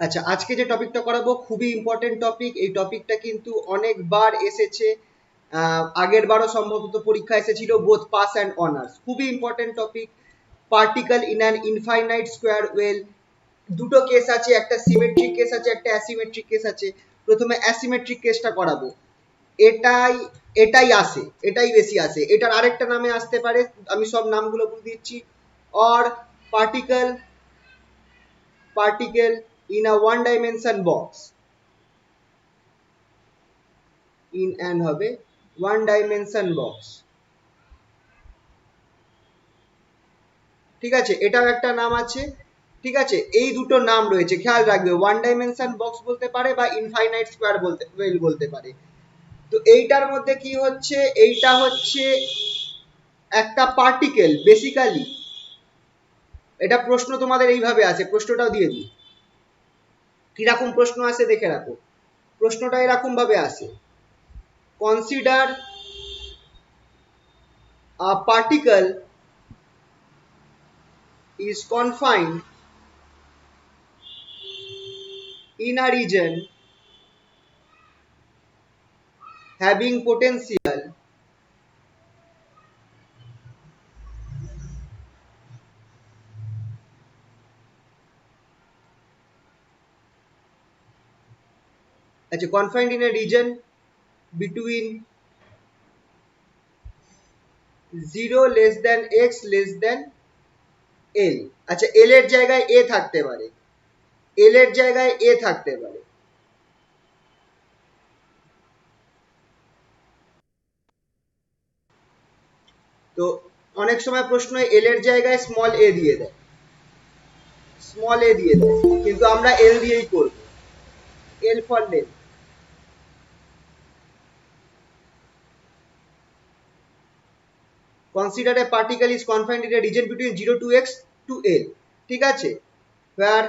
আচ্ছা, আজকে যে টপিকটা করাবো খুবই ইম্পর্টেন্ট টপিক। এই টপিকটা কিন্তু অনেকবার এসেছে, আগের বারও সম্ভবত পরীক্ষা এসেছিল, বোথ পাস অ্যান্ড অনার্স। খুবই important topic, particle in an infinite square well. দুটো কেস আছে, একটা সিমেট্রিক কেস আছে, একটা অ্যাসিমেট্রিক কেস আছে। প্রথমে অ্যাসিমেট্রিক কেসটা করাবো। এটাই এটাই আসে, এটাই বেশি আসে। এটার আরেকটা নামে আসতে পারে, আমি সব নামগুলো বলে দিচ্ছি। Or particle particle in a one dimension box, in an হবে one dimension box। ঠিক আছে, এটাও একটা নাম আছে। ঠিক আছে, এই দুটো নাম রয়েছে, খেয়াল রাখবে। ওয়ান ডাইমেনশন বক্স বলতে পারে বা ইনফাইনাইট স্কোয়ার বলতে পারে। তো এইটার মধ্যে কি হচ্ছে, এইটা হচ্ছে একটা পার্টিকেল বেসিক্যালি। এটা প্রশ্ন তোমাদের এইভাবে আসে, প্রশ্নটাও দিয়ে দিই। কিরকম প্রশ্ন আসে দেখে রাখো। প্রশ্নটা এরকম ভাবে আসে, consider a particle is confined in a region having potential confined in a region between 0 less than x less than l। আচ্ছা, l এর জায়গায় a থাকতে পারে, l এর জায়গায় a থাকতে পারে। তো অনেক সময় প্রশ্ন l এর জায়গায় স্মল a দিয়ে দেয়, স্মল a দিয়ে দেয়, কিন্তু আমরা l দিয়েই করব, l for length. Consider a particle is confined in a region between 0 to x to l। ঠিক আছে, where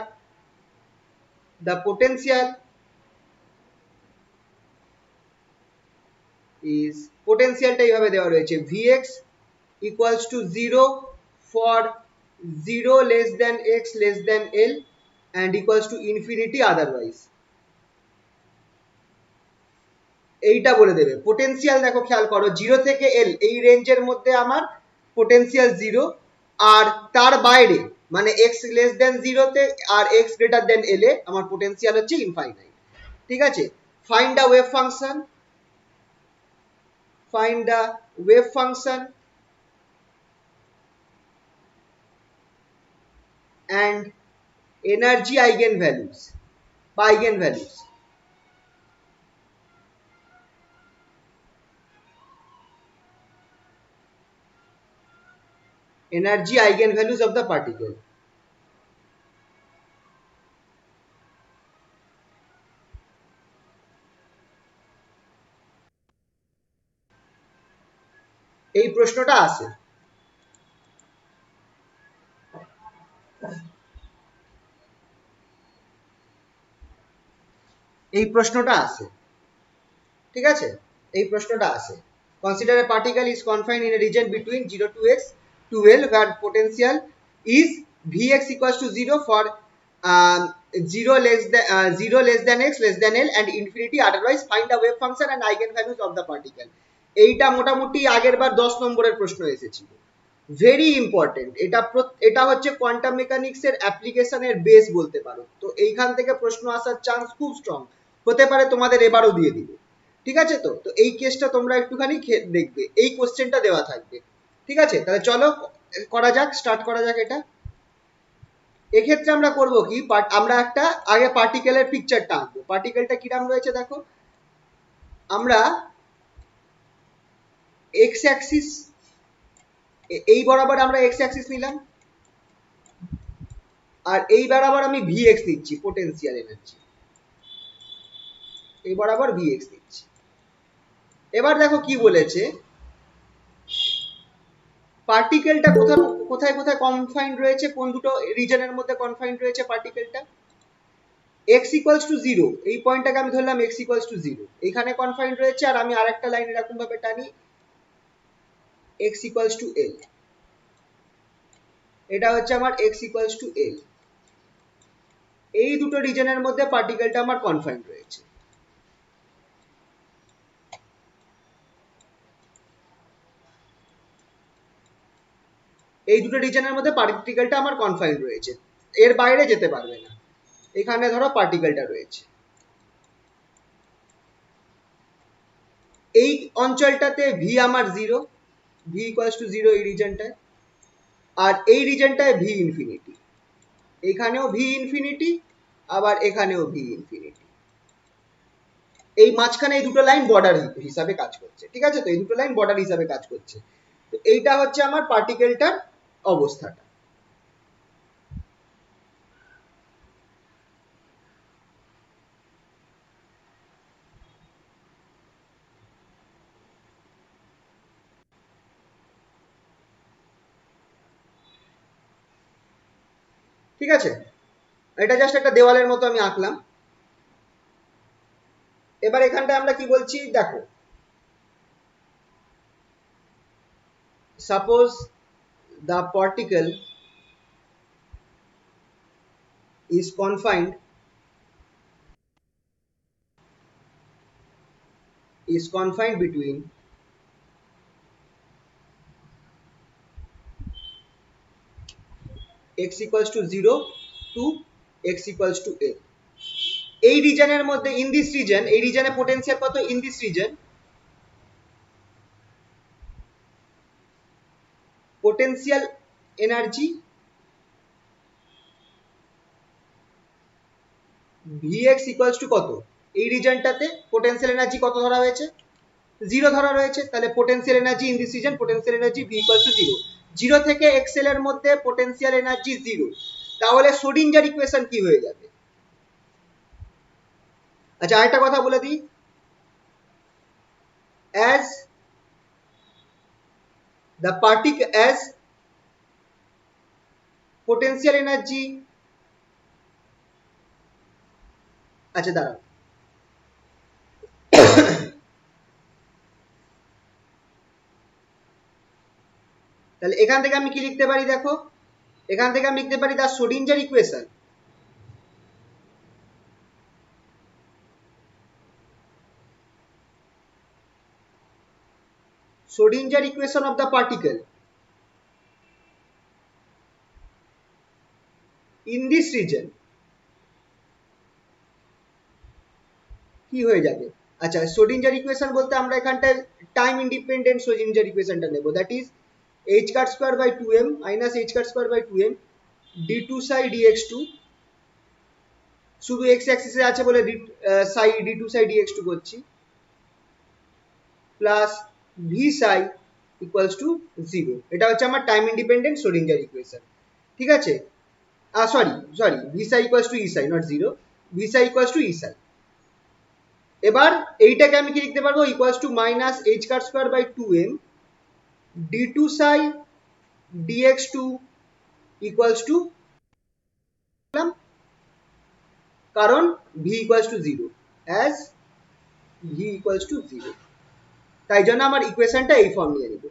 the potential is, পোটেনশিয়ালটা এইভাবে দেওয়া রয়েছে, vx equals to 0 for 0 less than x less than l and equals to infinity otherwise। এইটা বলে দেবে potential. দেখো খেয়াল করো, 0 থেকে l এই রেঞ্জের মধ্যে আমার পোটেনশিয়াল 0, আর তার বাইরে মানে x লেস দেন 0 তে আর x গ্রেটার দেন l এ আমার পোটেনশিয়াল হচ্ছে ইনফাইনাইট। ঠিক আছে, find the wave function, find the wave function and energy eigenvalues বা eigenvalues। energy eigenvalues of the particle। এই প্রশ্নটা আসে, এই প্রশ্নটা আসে। ঠিক আছে, এই প্রশ্নটা আসে, consider a particle is confined in a region between 0 to x to l where potential is vx equals to 0 for 0 less than x less than l and infinity otherwise, find the wave function and eigenvalues of the particle। এইটা মোটামুটি আগের বার 10 নম্বরের প্রশ্ন এসেছিল, very important. এটা হচ্ছে quantum mechanics এর অ্যাপ্লিকেশনের বেস বলতে পারো। তো এইখান থেকে প্রশ্ন আসার চান্স খুব স্ট্রং, হতে পারে তোমাদের এবারও দিয়ে দিবে। ঠিক আছে, তো তো এই কেসটা তোমরা একটুখানি দেখবে, এই কোশ্চেনটা দেওয়া থাকবে। ঠিক আছে, তাহলে চলো করা যাক, স্টার্ট করা যাক এটা। এক্ষেত্রে আমরা করব কি, আমরা একটা আগে পার্টিকেলের পিকচারটা আঁকবো। পার্টিকেলটা কিরাম রয়েছে দেখো, আমরা এক্স অ্যাক্সিস, এই বরাবর আমরা এক্স অ্যাক্সিস নিলাম, আর এই বরাবর আমি ভিএক্স নিচ্ছি, পোটেনশিয়াল এনার্জি, এই বরাবর ভিএক্স নিচ্ছি। এবার দেখো কি বলেছে, পার্টিকেলটা কোথায় কোথায় কোথায় কনফাইন্ড রয়েছে, কোন দুটো রিজনের মধ্যে কনফাইন্ড রয়েছে পার্টিকেলটা। x ইকুয়ালস টু 0, এই পয়েন্টটাকে আমি ধরলাম x ইকুয়ালস টু 0, এখানে কনফাইন্ড রয়েছে। আর আমি আরেকটা লাইন এরকম ভাবে টানি, x ইকুয়ালস টু l, এটা হচ্ছে আমার x ইকুয়ালস টু l। এই দুটো রিজনের মধ্যে পার্টিকেলটা আমার কনফাইন্ড রয়েছে। এই দুটো রিজনের মধ্যে পার্টিকেলটা আমার কনফাইন্ড রয়েছে, এর বাইরে যেতে পারবে না। এখানে ধরো পার্টিকেলটা রয়েছে, এই অঞ্চলটাতে ভি আমার 0, ভি ইকুয়ালস টু 0 এই রিজনটায়, আর এই রিজনটায় ভি ইনফিনিটি, এখানেও ভি ইনফিনিটি, আবার এখানেও ভি ইনফিনিটি। এই মাঝখানে এই দুটো লাইন বর্ডার হিসাবে কাজ করছে, ঠিক আছে? তো এই দুটো লাইন বর্ডার হিসাবে কাজ করছে। তো এইটা হচ্ছে আমার পার্টিকেলটার অবস্থাটা। ঠিক আছে, এটা জাস্ট একটা দেওয়ালের মতো আমি আঁকলাম। এবার এখানটায় আমরা কি বলছি দেখো, suppose the particle is confined between x equals to 0 to x equals to a। এই রিজনের মধ্যে, ইন দিস রিজন, এই রিজনে পোটেনশিয়াল কত? In this reason potential energy Vx equals to কত? এই রিজনটাতে পোটেনশিয়াল এনার্জি কত ধরা হয়েছে? 0 ধরা রয়েছে। তাহলে potential energy in this reason, potential energy V equals to 0। 0 থেকে এক্সএল এর মধ্যে পোটেনশিয়াল এনার্জি 0। তাহলে শ্রোডিঞ্জার ইকুয়েশন কি হয়ে যাবে? আচ্ছা, আরেকটা কথা বলে দিই, as the particle, as potential energy, আচ্ছা দাঁড়াও, তাহলে এখান থেকে আমি কি লিখতে পারি দেখো, এখান থেকে আমি লিখতে পারি the Schrodinger equation, Schrodinger equation of the particle in this reason কি হয়ে যাবে? আচ্ছা, শ্রোডিঞ্জার ইকুয়েশন বলতে আমরা এখানটায় টাইম ইন্ডিপেন্ডেন্ট শ্রোডিঞ্জার ইকুয়েশনটা নেব, that is h cut square by 2m minus h cut square by 2m d2 psi dx2, শুধু x অ্যাক্সিসে আছে বলে psi d2 psi dx2 করছি, plus v psi equals to 0। এটা হচ্ছে আমার টাইম ইন্ডিপেন্ডেন্ট শ্রোডিঞ্জার ইকুয়েশন, ঠিক আছে? Sorry v psi equals to e psi, not 0, v psi equals to e psi। এবার এইটাকে আমি কি লিখতে পারবো? Equals to minus h cut square by 2m d2 psi dx2 equals to, কারণ v equals to 0, as v equals to 0, তাই জন্য আমার ইকুয়েশনটা এই ফর্ম নিয়ে নেব,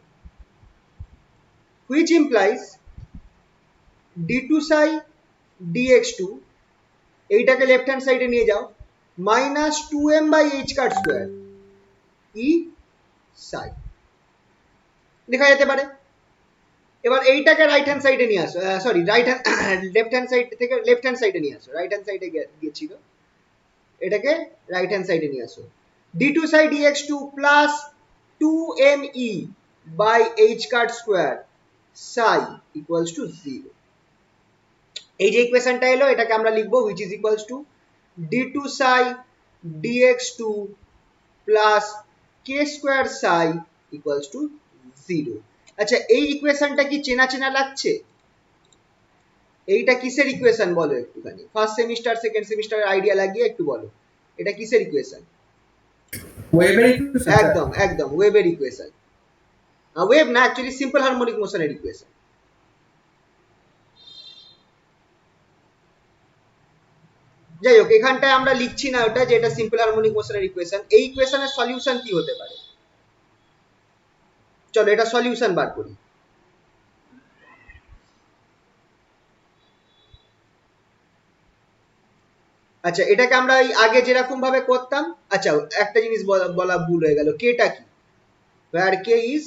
which implies d2 psi dx2, এইটাকে লেফট হ্যান্ড সাইডে নিয়ে যাও, minus 2m by h cut square e psi লেখা যেতে পারে। এবার এইটাকে রাইট হ্যান্ড সাইডে নিয়ে আসো, sorry right hand, left hand side থেকে লেফট হ্যান্ড সাইডে নিয়ে আসো, রাইট হ্যান্ড সাইডে গিয়েছিল, এটাকে রাইট হ্যান্ড সাইডে নিয়ে আসো, d2 psi dx2 plus 2me by h cut square psi equals to 0। এই যে ইকুয়েশনটা এলো, এটাকে আমরা লিখবো which is equals to d2 psi dx2 plus k square psi equals to 0। আচ্ছা, এই ইকুয়েশনটা কি চেনা চেনা লাগছে? এইটা কিসের ইকুয়েশন বলো একটুখানি, ফার্স্ট সেমিস্টার সেকেন্ড সেমিস্টারের আইডিয়া লাগিয়ে একটু বলো, এটা কিসের ইকুয়েশন? ওয়েভের ইকুয়েশন। একদম একদম ওয়েভের ইকুয়েশন, ওয়েভ না, অ্যাকচুয়ালি সিম্পল হারমোনিক মোশনের ইকুয়েশন। যাই হোক, এখানটায় আমরা লিখছি না ওটা, যে এটা সিম্পল হারমোনিক মোশনের ইকুয়েশন। এই ইকুয়েশনের সলিউশন কি হতে পারে? চলো এটা সলিউশন বার করি। আচ্ছা, এটাকে আমরা এই আগে যেরকম ভাবে করতাম, আচ্ছা একটা জিনিস বলা ভুল হয়ে গেল, কেটা কি, where k is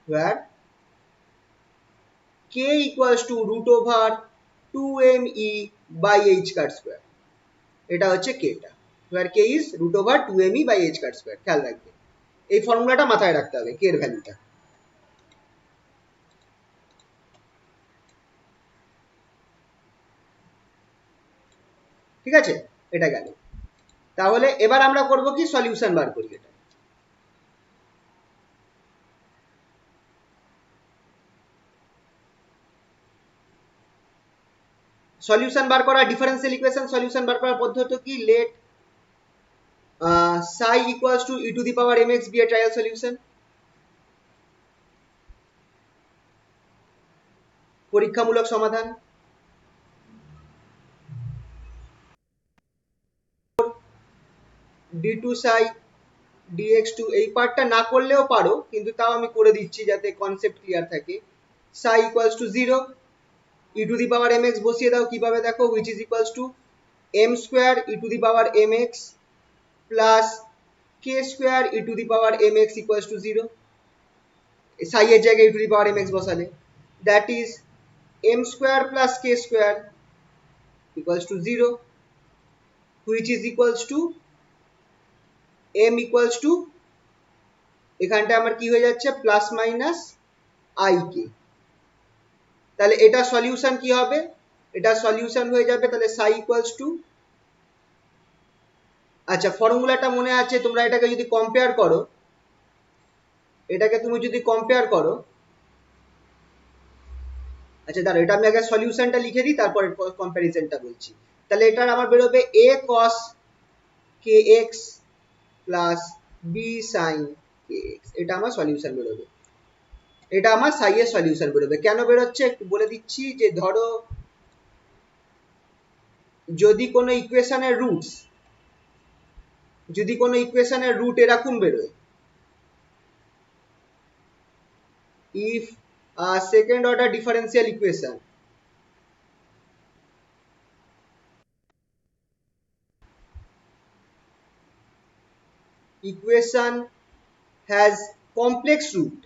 where k equals to root over 2me by h cut square, এটা হচ্ছে কেটা, where k is root over 2me by h cut square। খেয়াল রাখবে, এই ফর্মুলাটা মাথায় রাখতে হবে, কে এর ভ্যালুটা। ঠিক আছে, এটা গেল। তাহলে এবার আমরা করব কি, সলিউশন বার করি এটা। সলিউশন বার করা, ডিফারেন্সিয়াল ইকুয়েশন সলিউশন বার করার পদ্ধতি কি, late psi equals to e to the power mx be a trial solution। পরীক্ষামূলক সমাধান, d2 psi dx2, এই পার্টটা না করলেও পারো, কিন্তু তাও আমি করে দিচ্ছি যাতে কনসেপ্ট ক্লিয়ার থাকে। psi equals to 0, e to the power mx বসিয়ে দাও, কিভাবে দেখো, which is equals to m square e to the power mx plus k square e to the power mx equals to 0। psi এর জায়গায় e to the power mx বসালে, that is m square plus k square equals to 0, which is equals to m equals to, এখানটা আমার কি হয়ে যাচ্ছে, plus minus i কে। তাহলে এটা সলিউশন কি হবে, এটা সলিউশন হয়ে যাবে তাহলে সাই ইকুয়ালস টু, আচ্ছা ফর্মুলাটা মনে আছে, তোমরা এটাকে যদি কম্পেয়ার করো, এটাকে তুমি যদি কম্পেয়ার করো, আচ্ছা দাঁড়াও এটা আমি আগে সলিউশনটা লিখে দিই, তারপর কম্প্যারিজনটা বলছি। তাহলে এটার আমার বেরোবে a cos kx plus b sin kx, এটা আমার সলিউশন বেরোবে, এটা আমার সাই এর সলিউশন বেরোবে। কেন বেরোচ্ছে একটু বলে দিচ্ছি, যে ধরো যদি কোনো ইকুয়েশনের রুটস, যদি কোনো ইকুয়েশনের রুট এরকম বেরোয়, if a second order differential equation has complex root,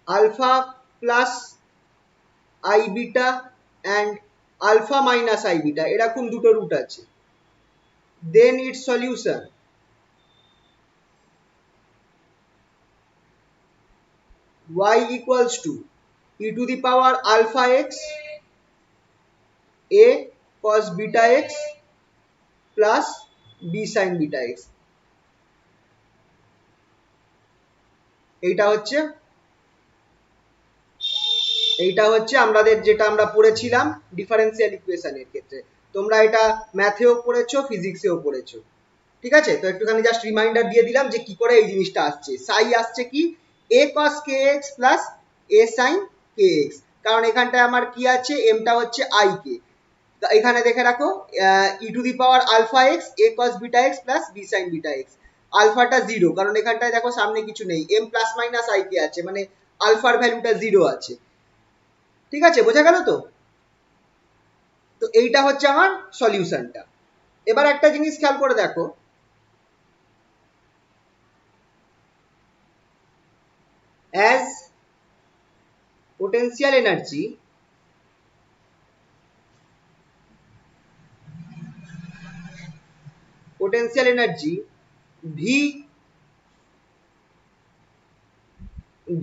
alpha plus I beta and alpha minus I beta, এরকম দুটো রুট আছে, then its solution y equals to e to the power alpha x a cos beta x plus b sin beta x, এইটা হচ্ছে, এইটা হচ্ছে আমাদের যেটা আমরা পড়েছিলাম ডিফারেন্সিয়াল ইকুয়েশনের ক্ষেত্রে, তোমরা এটা ম্যাথেও পড়েছো, ফিজিক্সেও পড়েছো। ঠিক আছে, তো একটুখানি জাস্ট রিমাইন্ডার দিয়ে দিলাম যে কি করে এই জিনিসটা আসছে। সাই আসছে কি, a cos kx plus a sin kx, কারণ এখানটায় আমার কি আছে, এমটা হচ্ছে i কে, এখানে দেখে রাখো e to the power alpha x A cos beta x plus B sin beta x, আলফাটা 0, কারণ এখানটায় দেখো সামনে কিছু নেই, m plus minus i k আছে, মানে আলফার ভ্যালুটা 0 আছে। ঠিক আছে, বোঝা গেল তো? তো এইটা হচ্ছে আমার সলিউশনটা। এবার একটা জিনিস খেয়াল করে দেখো, as potential energy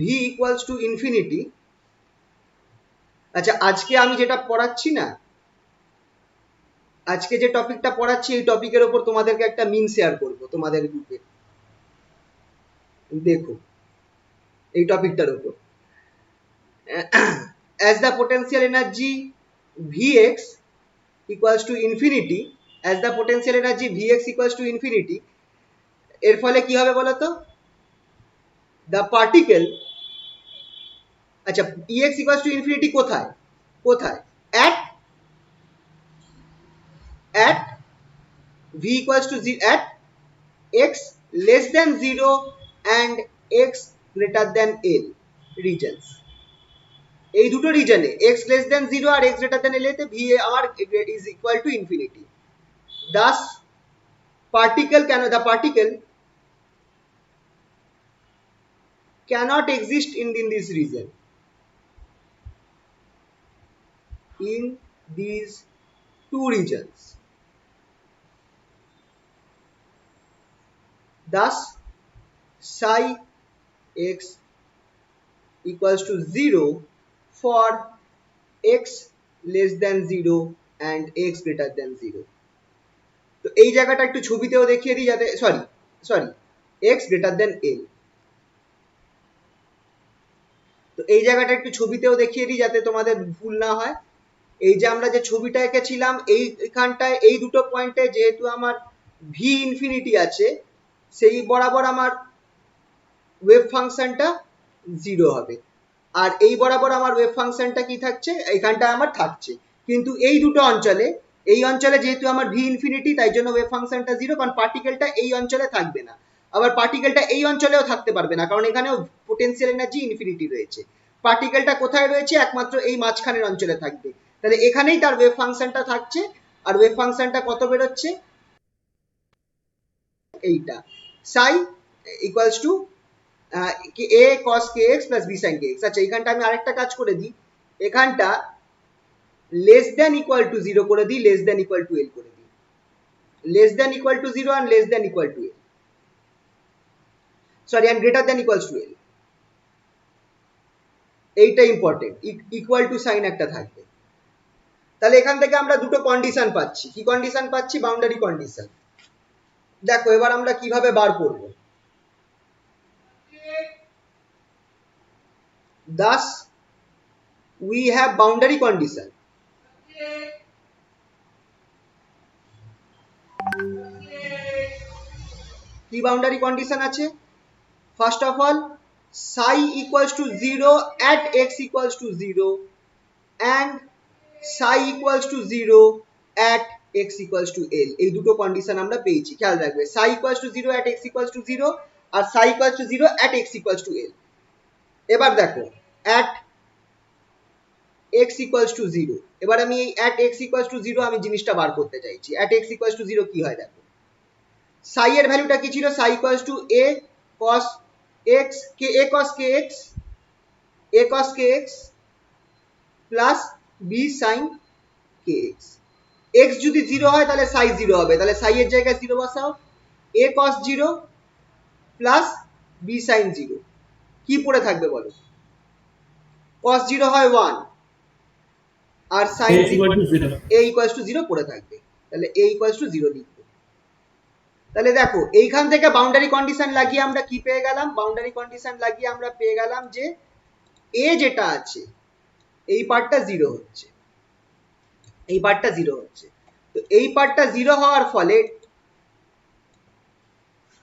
v equals to infinity, আচ্ছা আজকে আমি যেটা পড়াচ্ছি না, আজকে যে টপিকটা পড়াচ্ছি এই টপিকের উপর তোমাদেরকে একটা মিম শেয়ার করব তোমাদের গ্রুপে, দেখো এই টপিকটার উপর, as the potential energy vx equals to infinity, as the potential energy vx equals to infinity, এর ফলে কি হবে বলতো, the particle, আচ্ছা ex equals to infinity কোথায়, কোথায়, at v equals to at x less than 0 and x greater than l regions, এই দুটো রিজনে x less than 0 আর x greater than l তে var is equal to infinity. Thus the particle cannot exist in this region, in these two regions. Thus psi x equals to 0 for x less than 0 and x greater than 0. তো এই জায়গাটা একটু ছবিতেও দেখিয়ে দিই যাতে sorry x greater than l. তো এই জায়গাটা একটু ছবিতেও দেখিয়ে দিই যাতে তোমাদের ভুল না হয়। এই যে আমরা যে ছবিটা এঁকেছিলাম এইখানটায় এই দুটো পয়েন্টে যেহেতু আমার ভি ইনফিনিটি আছে, সেই বরাবর আমার ওয়েভ ফাংশনটা 0 হবে, আর এই বরাবর আমার ওয়েভ ফাংশনটা কি থাকছে, এইখানটায় আমার থাকছে। কিন্তু এই দুটো অঞ্চলে, এই অঞ্চলে যেহেতু আমার ভি ইনফিনিটি, তাই জন্য ওয়েভ ফাংশনটা 0, কারণ পার্টিকেলটা এই অঞ্চলে থাকবে না। আবার পার্টিকেলটা এই অঞ্চলেও থাকতে পারবে না, কারণ এখানেও পোটেনশিয়াল এনার্জি ইনফিনিটি রয়েছে। পার্টিকেলটা কোথায় রয়েছে, একমাত্র এই মাঝখানের অঞ্চলে থাকবে। তাহলে এখানেই তার ওয়েভ ফাংশনটা থাকছে, আর ওয়েভ ফাংশনটা কত বেরোচ্ছে, এইটা সাই equals two a cos kx plus b sin kx। আচ্ছা, এখানটা আমি আরেকটা কাজ করে দিই, এখানটা লেস দ্যান ইকুয়াল টু 0 করে দিই, less than equal to l করে দিই, less than equal to 0 and less than equal to l, sorry and greater than equals to l। এইটা ইম্পর্টেন্ট, ইকুয়াল টু সাইন একটা থাকবে। তাহলে এখান থেকে আমরা দুটো কন্ডিশন পাচ্ছি। কি কন্ডিশন পাচ্ছি? Boundary condition. দেখো এবার আমরা কিভাবে বার করব। Thus we have boundary condition. কি বাউন্ডারি কন্ডিশন আছে? First of all, psi equals to 0 at x equals to 0 and psi equals to 0 at x equals to l। এই দুটো কন্ডিশন আমরা পেয়েছি, খেয়াল রাখবে। psi equals to 0 at x equals to 0 R psi equals to 0 at x equals to l। এবার দেখো at x equals to 0, এবার আমি এই at x equals to 0 আমি জিনিসটা বার করতে চাইছি। at x equals to 0 কি হয় দেখো, psi এর ভ্যালুটা কি ছিল? psi equals to a cos x, a cos kx, a cos kx plus b sin kx। x যদি 0 হয় তাহলে psi 0 হবে, তাহলে psi এর জায়গায় 0 বসাও, a cos 0 plus b sin 0। কি পড়ে থাকবে বলো? cos 0 হয় 1 আর sin 0 a equals to 0 পড়ে থাকবে, তাহলে a equals to 0 লিখবো। তাহলে দেখো এইখান থেকে বাউন্ডারি কন্ডিশন লাগিয়ে আমরা কি পেয়ে গেলাম? বাউন্ডারি কন্ডিশন লাগিয়ে আমরা পেয়ে গেলাম যে a যেটা আছে এই পার্টটা 0 হচ্ছে, এই পার্টটা 0 হচ্ছে। তো এই পার্টটা 0 হওয়ার ফলে,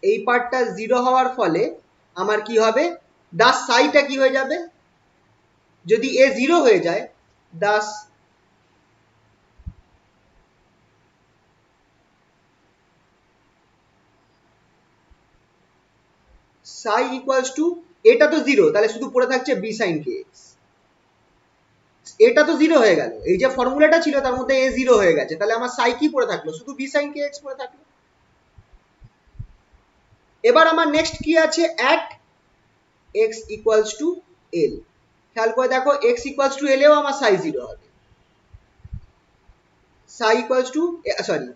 এই পার্টটা 0 হওয়ার ফলে আমার কি হবে? দাস সাইটা কি হয়ে যাবে? যদি a 0 হয়ে যায়, দাস psi equals to, এটা তো 0, তাহলে শুধু পড়ে থাকছে b sin kx। এটা তো 0 হয়ে গেল, এই যে ফর্মুলাটা ছিল তার মধ্যে a 0 হয়ে গেছে, তাহলে আমার psi কি পড়ে থাকলো? শুধু b sin kx পড়ে থাকলো। এবার আমার নেক্সট কি আছে? at x equals to l। খেয়াল করে দেখো x equals to l এও আমার psi 0 হবে, psi equals to sorry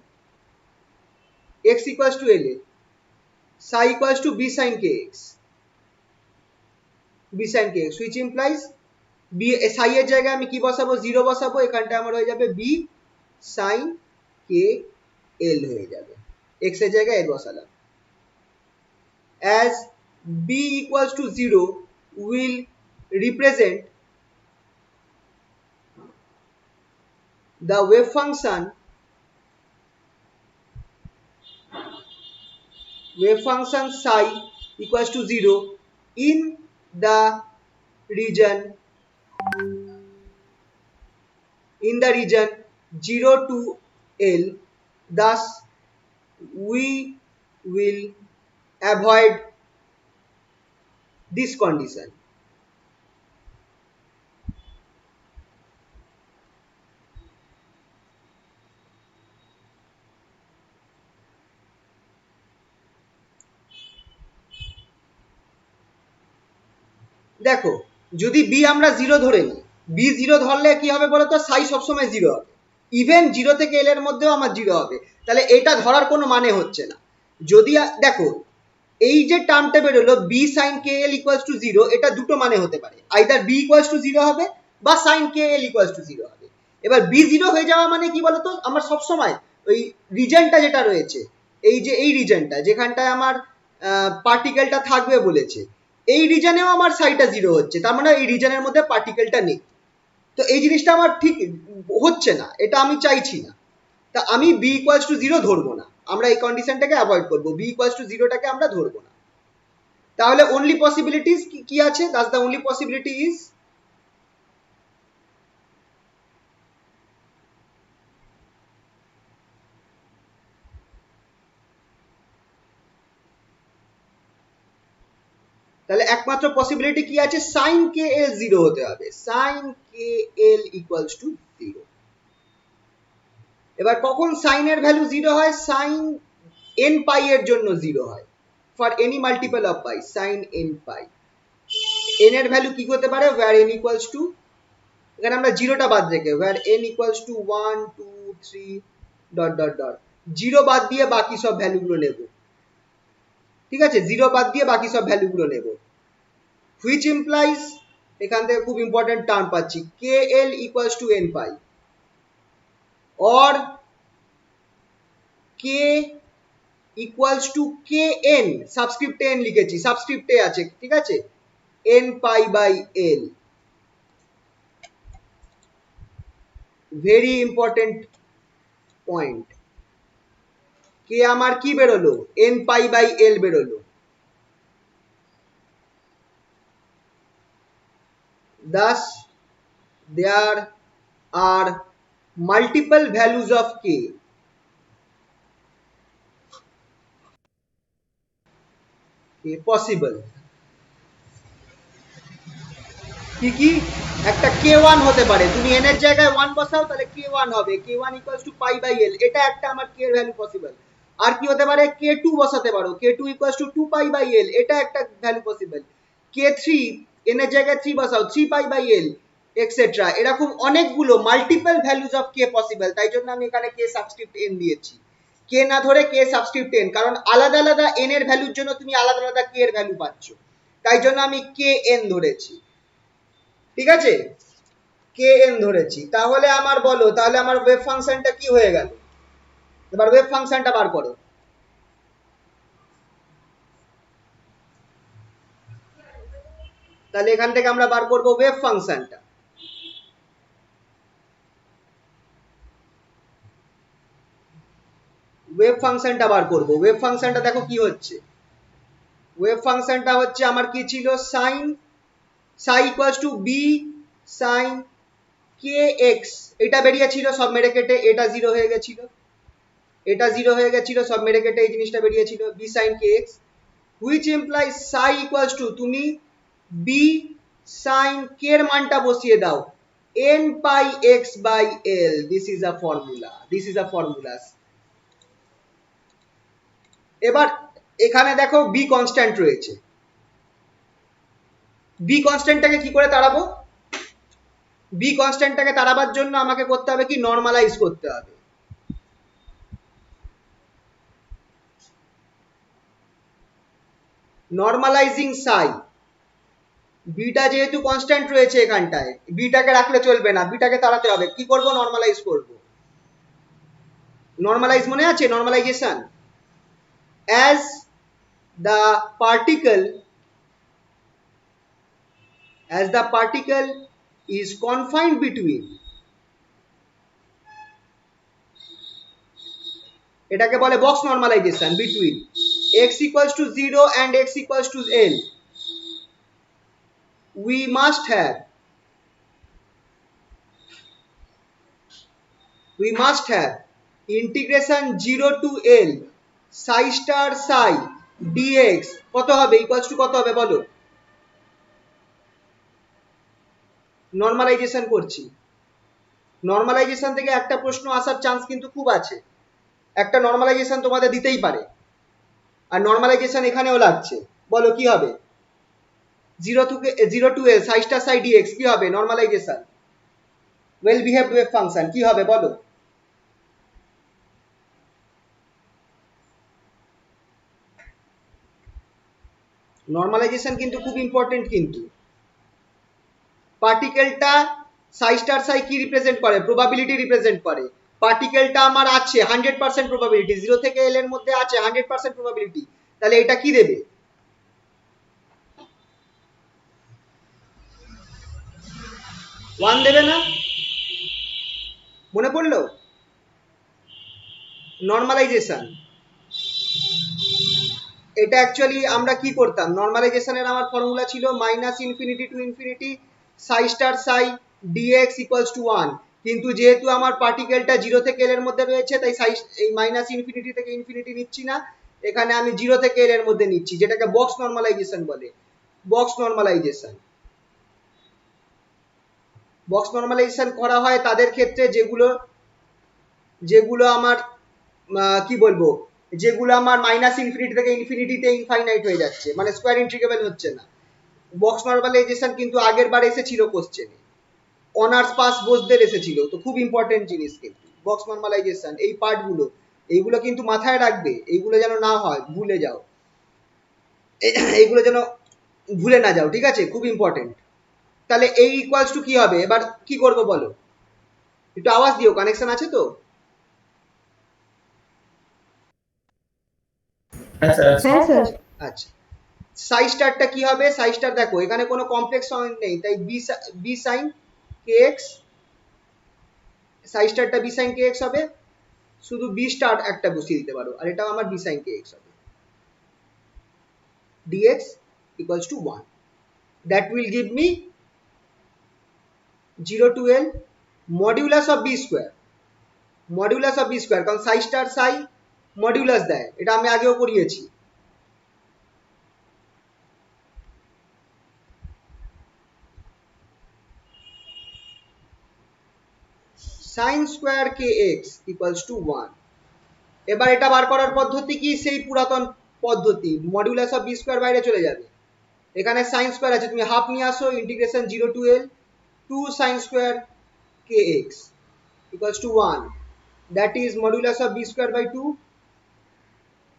x equals to l A psi equals to b sin kx, b sin kx, which implies b psi এর জায়গায় আমি কি বসাবো? 0 বসাবো, এখানটা আমার হয়ে যাবে b sin k l হয়ে যাবে, x এর জায়গায় l বসালাম। as b equals to 0 will represent the wave function psi equals to 0 in the region 0 to l। Thus we will avoid this condition। দেখো যদি বি আমরা জিরো ধরে নিই, বি জিরো ধরলে কি হবে বলতো, সাই সবসময় জিরো হবে, ইভেন জিরো থেকে এল এর মধ্যেও আমার জিরো হবে, তাহলে এটা ধরার কোনো মানে হচ্ছে না। যদি দেখো এই যে টার্মটা বেরোলো B sine K L equals to zero, এটা দুটো মানে হতে পারে, either B equals to zero হবে বা sine K L equals to zero হবে। এবার বি জিরো হয়ে যাওয়া মানে কি বলতো, আমার সবসময় ওই রিজনটা যেটা রয়েছে, এই যে এই রিজনটা যেখানটায় আমার পার্টিকেলটা থাকবে বলেছে, এই রিজনেও আমার সাইটা জিরো হচ্ছে, তার মানে এই রিজনের মধ্যে পার্টিকেলটা নেই। তো এই জিনিসটা আমার ঠিক হচ্ছে না, এটা আমি চাইছি না। তা আমি বি ইকুয়ালস টু জিরো ধরবো না, আমরা এই কন্ডিশনটাকে অ্যাভয়েড করবো, বি ইকুয়ালস টু জিরোটাকে আমরা ধরবো না। তাহলে অনলি পসিবিলিটিস কি আছে, that's the only possibility is তাহলে একমাত্র পসিবিলিটি কি আছে, সাইন কে এল জিরো হতে হবে, sine K L equals to zero. এবার কখন সাইনের ভ্যালু জিরো হয়, সাইন এন পাই এর জন্য জিরো হয়, for any multiple of pi, sine N pi. N এর ভ্যালু কি হতে পারে, ওয়্যার এন ইকুয়ালস টু, এখানে আমরা জিরোটা বাদ রেখে where N equals to 1 2 3 dot dot dot, zero বাদ দিয়ে বাকি সব ভ্যালুগুলো নেব, ঠিক আছে, জিরো বাদ দিয়ে বাকি সব ভ্যালুগুলো নেব, হুইচ ইমপ্লাইজ, এখান থেকে খুব ইম্পর্টেন্ট টার্ম পাচ্ছি, k L equals to n pi, or k equals to k n, সাবস্ক্রিপ্টে এন লিখেছি, সাবস্ক্রিপ্টে আছে, ঠিক আছে, n pi by l. Very important point, k আমার কি বেরোলো, এন পাই বাই এল বেরোলো। Thus, there are multiple values of k. Possible. কি কি, একটা k1 হতে পারে, তুমি n এর জায়গায় 1 বসাও তাহলে k1 হবে, k1 equals to pi by l, এটা একটা আমার k এর ভ্যালু পসিবল। আর কি হতে পারে, k2 বসাতে পারো, k2 equals to 2 pi by l, এটা একটা ভ্যালু পসিবল। k3, n এর জায়গায় 3 বসাও, 3 pi by l, এক্সেট্রা, এরকম অনেকগুলো multiple values of k possible, তাই জন্য আমি এখানে k সাবস্ক্রিপ্ট n দিয়েছি, k না ধরে k সাবস্ক্রিপ্ট n, কারণ আলাদা আলাদা n এর ভ্যালুর জন্য তুমি আলাদা আলাদা k এর ভ্যালু পাচ্ছ, তাই জন্য আমি k n ধরেছি, ঠিক আছে, কে এন ধরেছি। তাহলে আমার বলো, তাহলে আমার ওয়েভ ফাংশনটা কি হয়ে গেল, এবার ওয়েভ ফাংশনটা বার করো। তাহলে এখান থেকে আমরা বার করব ওয়েভ ফাংশনটা, ওয়েভ ফাংশনটা বার করব। ওয়েভ ফাংশনটা দেখো কি হচ্ছে, ওয়েভ ফাংশনটা হচ্ছে আমার কি ছিল, sine psi equals to B sine K X, এটা বেরিয়েছিল সব মেরে কেটে, এটা জিরো হয়ে গেছিল, এটা জিরো হয়ে গেছিল সব মেরে কেটে, এই জিনিসটা বেরিয়েছিল B sine K X, which implies psi equals to, তুমি বি সাইন কে এর মানটা বসিয়ে দাও, n pi x by l, this is a formula, this is a formula। এবার এখানে দেখো b কনস্ট্যান্ট রয়েছে, b কনস্ট্যান্টটাকে কি করে তাড়াবো, b কনস্ট্যান্টটাকে তাড়াবার জন্য আমাকে করতে হবে কি, নরমালাইজ করতে হবে, নরমালাইজিং সাই, বিটা যেহেতু কনস্ট্যান্ট রয়েছে এখানটায়, বিটাকে রাখলে চলবে না, বিটাকে তাড়াতে হবে, কি করব, নরমালাইজ করব, নরমালাইজ মনে আছে, normalisation, as the particle as the particle is confined between, এটাকে বলে box normalisation, between x equals to 0 and x equals to l, we must have integration 0 to l psi star psi dx কত হবে, equals to কত হবে বলো, normalisation করছি, normalisation থেকে একটা প্রশ্ন আসার চান্স কিন্তু খুব আছে, একটা নরমালাইজেশন তোমাদের দিতেই পারে, আর নরমালাইজেশন এখানেও লাগছে, বলো কি হবে, জিরো টু এল সাই স্টার সাই ডিএক্স কি হবে? Normalisation. Well behaved wave function কি হবে বলো? নর্মালাইজেশন কিন্তু খুব ইম্পর্টেন্ট কিন্তু। পার্টিকেলটা সাই স্টার সাই কি রিপ্রেজেন্ট করে? প্রবাবিলিটি রিপ্রেজেন্ট করে। পার্টিকেলটা আমার আছে 100% প্রবাবিলিটি, 0 থেকে এল এর মধ্যে আছে 100% প্রবাবিলিটি, তাহলে এটা কি দেবে? 1 দেবে না? মনে পড়লো? নর্মালাইজেশন, এটা অ্যাকচুয়ালি আমরা কি করতাম, নর্মালাইজেশনের আমার ফর্মুলা ছিল minus infinity to infinity Sai star Sai dx equals to 1, কিন্তু যেহেতু আমার পার্টিকেলটা 0 থেকে এল এর মধ্যে রয়েছে তাই সাই এই মাইনাস ইনফিনিটি থেকে ইনফিনিটি নিচ্ছি না, এখানে আমি 0 থেকে এল এর মধ্যে নিচ্ছি, যেটাকে বক্স নর্মালাইজেশন বলে। বক্স নর্মালাইজেশন, বক্স নর্মালাইজেশন করা হয় তাদের ক্ষেত্রে যেগুলো যেগুলো আমার কি বলবো, যেগুলো আমার মাইনাস ইনফিনিটি থেকে ইনফিনিটিতে ইনফাইনাইট হয়ে যাচ্ছে, মানে স্কোয়ার ইন্টিগ্রেবল হচ্ছে না। বক্স নর্মালাইজেশন কিন্তু আগের বার এসেছিল কোশ্চেনে, অনার্স পাস বোসদের এসেছিল, তো খুব ইম্পর্টেন্ট জিনিস কিন্তু বক্স নর্মালাইজেশন। এই পার্টগুলো এইগুলো কিন্তু মাথায় রাখবে, এইগুলো যেন না হয় ভুলে যাও, এইগুলো যেন ভুলে না যাও, ঠিক আছে? খুব ইম্পর্টেন্ট। তাহলে এই ইকুয়ালস টু কি হবে? এবার কি করব বলো, একটু আওয়াজ দিও, কানেকশন আছে তো? হ্যাঁ স্যার। আচ্ছা, সাই স্টারটা কি হবে? সাই স্টার দেখো এখানে কোনো কমপ্লেক্স পয়েন্ট নেই, তাই বি সাইন কে এক্স, সাই স্টারটা বি সাইন কে এক্স হবে, শুধু বি স্টার একটা বসিয়ে দিতে পারো, আর এটাও আমার বি সাইন কে এক্স হবে। dx equals to 1, that will give me 0 to l modulus of b square, modulus of B square, কারণ সাই স্টার সাই মডিউলাস দেয়, এটা আমি আগেও পড়িয়েছি। Sine square K x equals to 1। এবার এটা বার করার পদ্ধতি কি? সেই পুরাতন পদ্ধতি, মডিউলাস অফ বি স্কোয়ার বাইরে চলে যাবে, এখানে সাইন স্কোয়ার আছে, তুমি হাফ নিয়ে আসো, integration 0 to L 2 sine square K x equals to 1, that is modulus of B square by 2,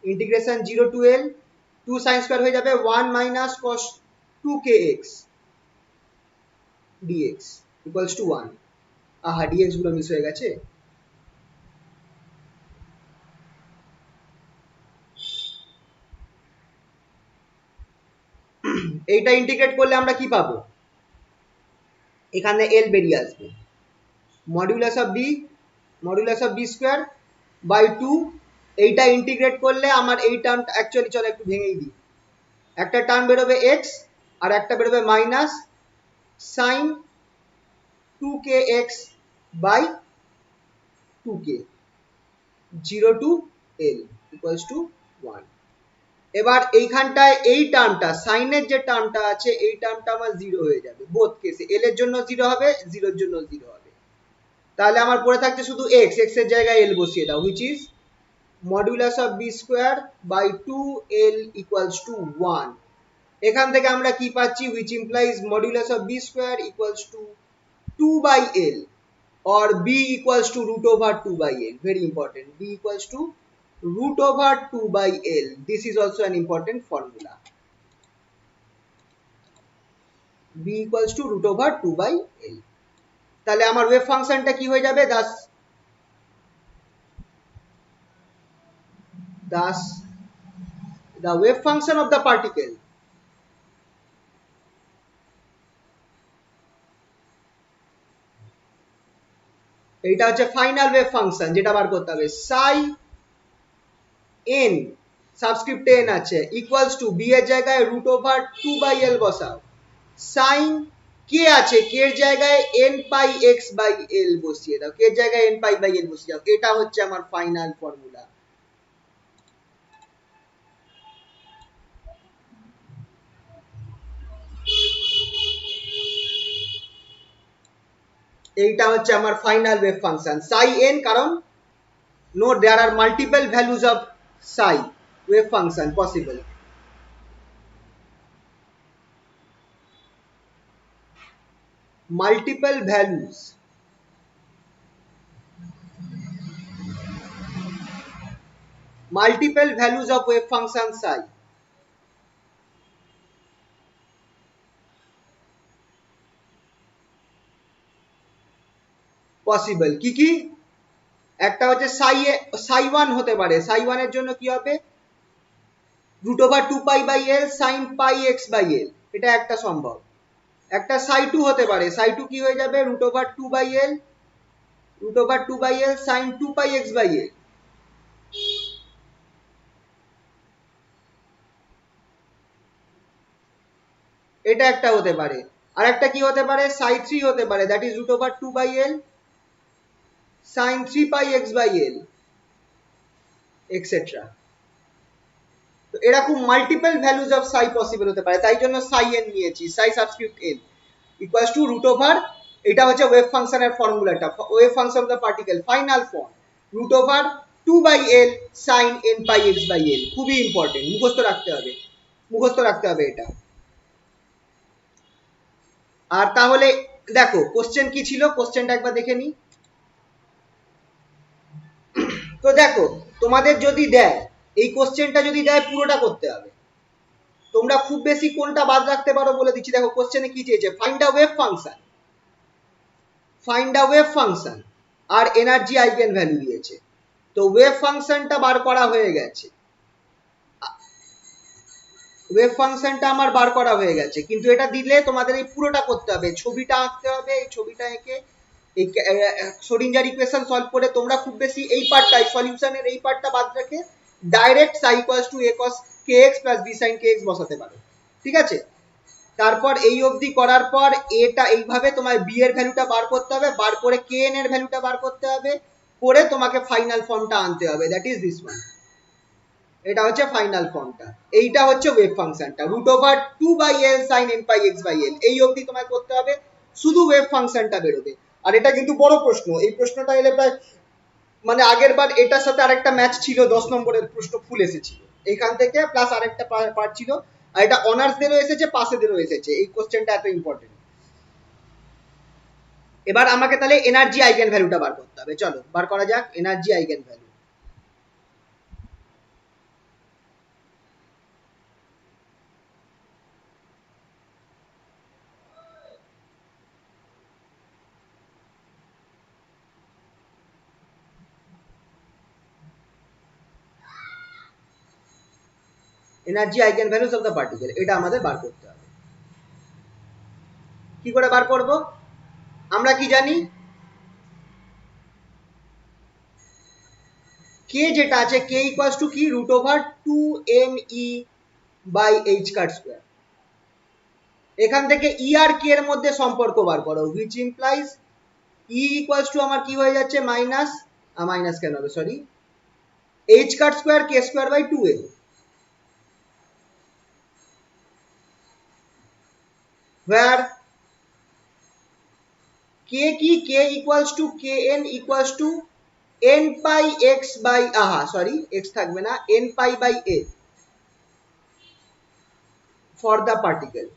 integration 0 to L 2 sine square হয়ে যাবে 1 minus cos 2 K X D X equals to 1। আহা, dx গুলো miss হয়ে গেছে। এইটা integrate করলে আমরা কি পাবো? এখানে এল বেরিয়ে আসবে, modulus of B square by 2, এইটা ইন্টিগ্রেট করলে আমার এই টার্মটা অ্যাকচুয়ালি, চলো একটু ভেঙেই দিই, একটা টার্ম বেরোবে এক্স আর একটা বেরোবে minus sine 2 K X by 2 K, 0 to L equals to 1। এবার এইখানটায় এই টার্মটা, সাইনের যে টার্মটা আছে এই টার্মটা আমার 0 হয়ে যাবে, বোথ কেসে এল এর জন্য 0 হবে, 0 এর জন্য 0 হবে, তাহলে আমার পড়ে থাকছে শুধু এক্স, এক্স এর জায়গায় এল বসিয়ে দাও, which is modulus of B square by 2l equals to 1। এখান থেকে আমরা কি পাচ্ছি? Which implies modulus of B square equals to 2 by l or b equals to root over 2 by l, very important, b equals to root over 2 by l, this is also an important formula, b equals to root over 2 by l। তাহলে আমার wave ফাংশনটা কি হয়ে যাবে? thus the wave function of the particle এটা হচ্ছে final wave function, যেটা বার করতে হবে, সাই এন সাবস্ক্রিপ্ট এন আছে ইকুয়ালস টু বি এর জায়গায় রুট ওভার 2 বাই এল বসাও, সাইন কে আছে, কে এর জায়গায় N pi x by L বসিয়ে দাও, কে এর জায়গায় এন পাই বাই এল বসিয়ে দাও, এটা হচ্ছে আমার ফাইনাল ফর্মুলা। এইটা হচ্ছে আমার final wave function psi n, কারণ no there are multiple values of psi wave function possible. multiple values of wave function psi possible কি কি? একটা হচ্ছে সাই 1 হতে পারে, সাই 1 এর জন্য কি হবে √2π/L sin πx/L, এটা একটা সম্ভব। একটা সাই 2 হতে পারে, সাই 2 কি হয়ে যাবে √2/L sin 2πx/L, এটা একটা হতে পারে। আর একটা কি হতে পারে সাই 3 হতে পারে, that is √2/L sin 3πx/L etcetera. তো এরকম multiple values of Sai possible হতে পারে, তাই জন্য সাই এন নিয়েছি, সাই সাবস্ক্রিপ্ট এন ইকুয়ালস টু √, এটা হচ্ছে ওয়েভ ফাংশনের ফর্মুলাটা, wave function of the particle final form √2/L sin nπx/L। খুবই ইম্পর্টেন্ট, মুখস্থ রাখতে হবে এটা। আর তাহলে দেখো কোশ্চেন কি ছিল, কোশ্চেনটা একবার দেখে নি। তো দেখো তোমাদের যদি দেয় এই কোশ্চেনটা যদি দেয় পুরোটা করতে হবে, তোমরা খুব বেশি কোনটা বাদ রাখতে পারো বলে দিচ্ছি। দেখো কোশ্চেনে কি চেয়েছে, ফাইন্ড আ ওয়েভ ফাংশন আর এনার্জি আইগেন ভ্যালু দিয়েছে। তো ওয়েভ ফাংশনটা বার করা হয়ে গেছে, আমার বার করা হয়ে গেছে, কিন্তু এটা দিলে তোমাদের এই পুরোটা করতে হবে, ছবিটা আঁকতে হবে, এই ছবিটা এঁকে এই শ্রোডিঞ্জার ইকুয়েশন সলভ করে তোমরা খুব বেশি এই পার্টটাই সলিউশনের এই পার্টটা বাদ রেখে direct Sai equals two a cos kx plus b sin kx বসাতে পারো, ঠিক আছে। তারপর এই অবধি করার পর এটা এইভাবে তোমার বি এর ভ্যালুটা বার করতে হবে, বার করে কে এন এর ভ্যালুটা বার করতে হবে, করে তোমাকে ফাইনাল ফর্মটা আনতে হবে, দ্যাট ইজ দিস ওয়ান। এটা হচ্ছে ফাইনাল ফর্মটা, এইটা হচ্ছে ওয়েভ ফাংশনটা √2/L sin nπx/L। এই অবধি তোমায় করতে হবে, শুধু ওয়েভ ফাংশনটা বেরোবে। আর এটা কিন্তু বড় প্রশ্ন, এই প্রশ্নটা এলে প্রায় মানে আগের বার এটার সাথে আরেকটা ম্যাচ ছিল, 10 নম্বরের প্রশ্ন ফুল এসেছিল এখান থেকে, প্লাস আরেকটা পার্ট ছিল, আর এটা অনার্সদেরও এসেছে পাসেদেরও এসেছে, এই কোশ্চেনটা এত ইম্পর্টেন্ট। এবার আমাকে তাহলে এনার্জি আইগেন ভ্যালুটা বার করতে হবে, চলো বার করা যাক energy eigen value. Energy eigen values of the particle, এটা আমাদের বার করতে হবে। কি করে বার করব? আমরা কি জানি কে যেটা আছে কে ইকুয়ালস টু কি √2me/h²। এখান থেকে ই আর কে এর মধ্যে সম্পর্ক বার করো, which implies E equals two আমার কি হয়ে যাচ্ছে মাইনাস কেন হবে sorry h² k²/2m, where k কি k equals to kn equals to x থাকবে না nπ/a for the particle।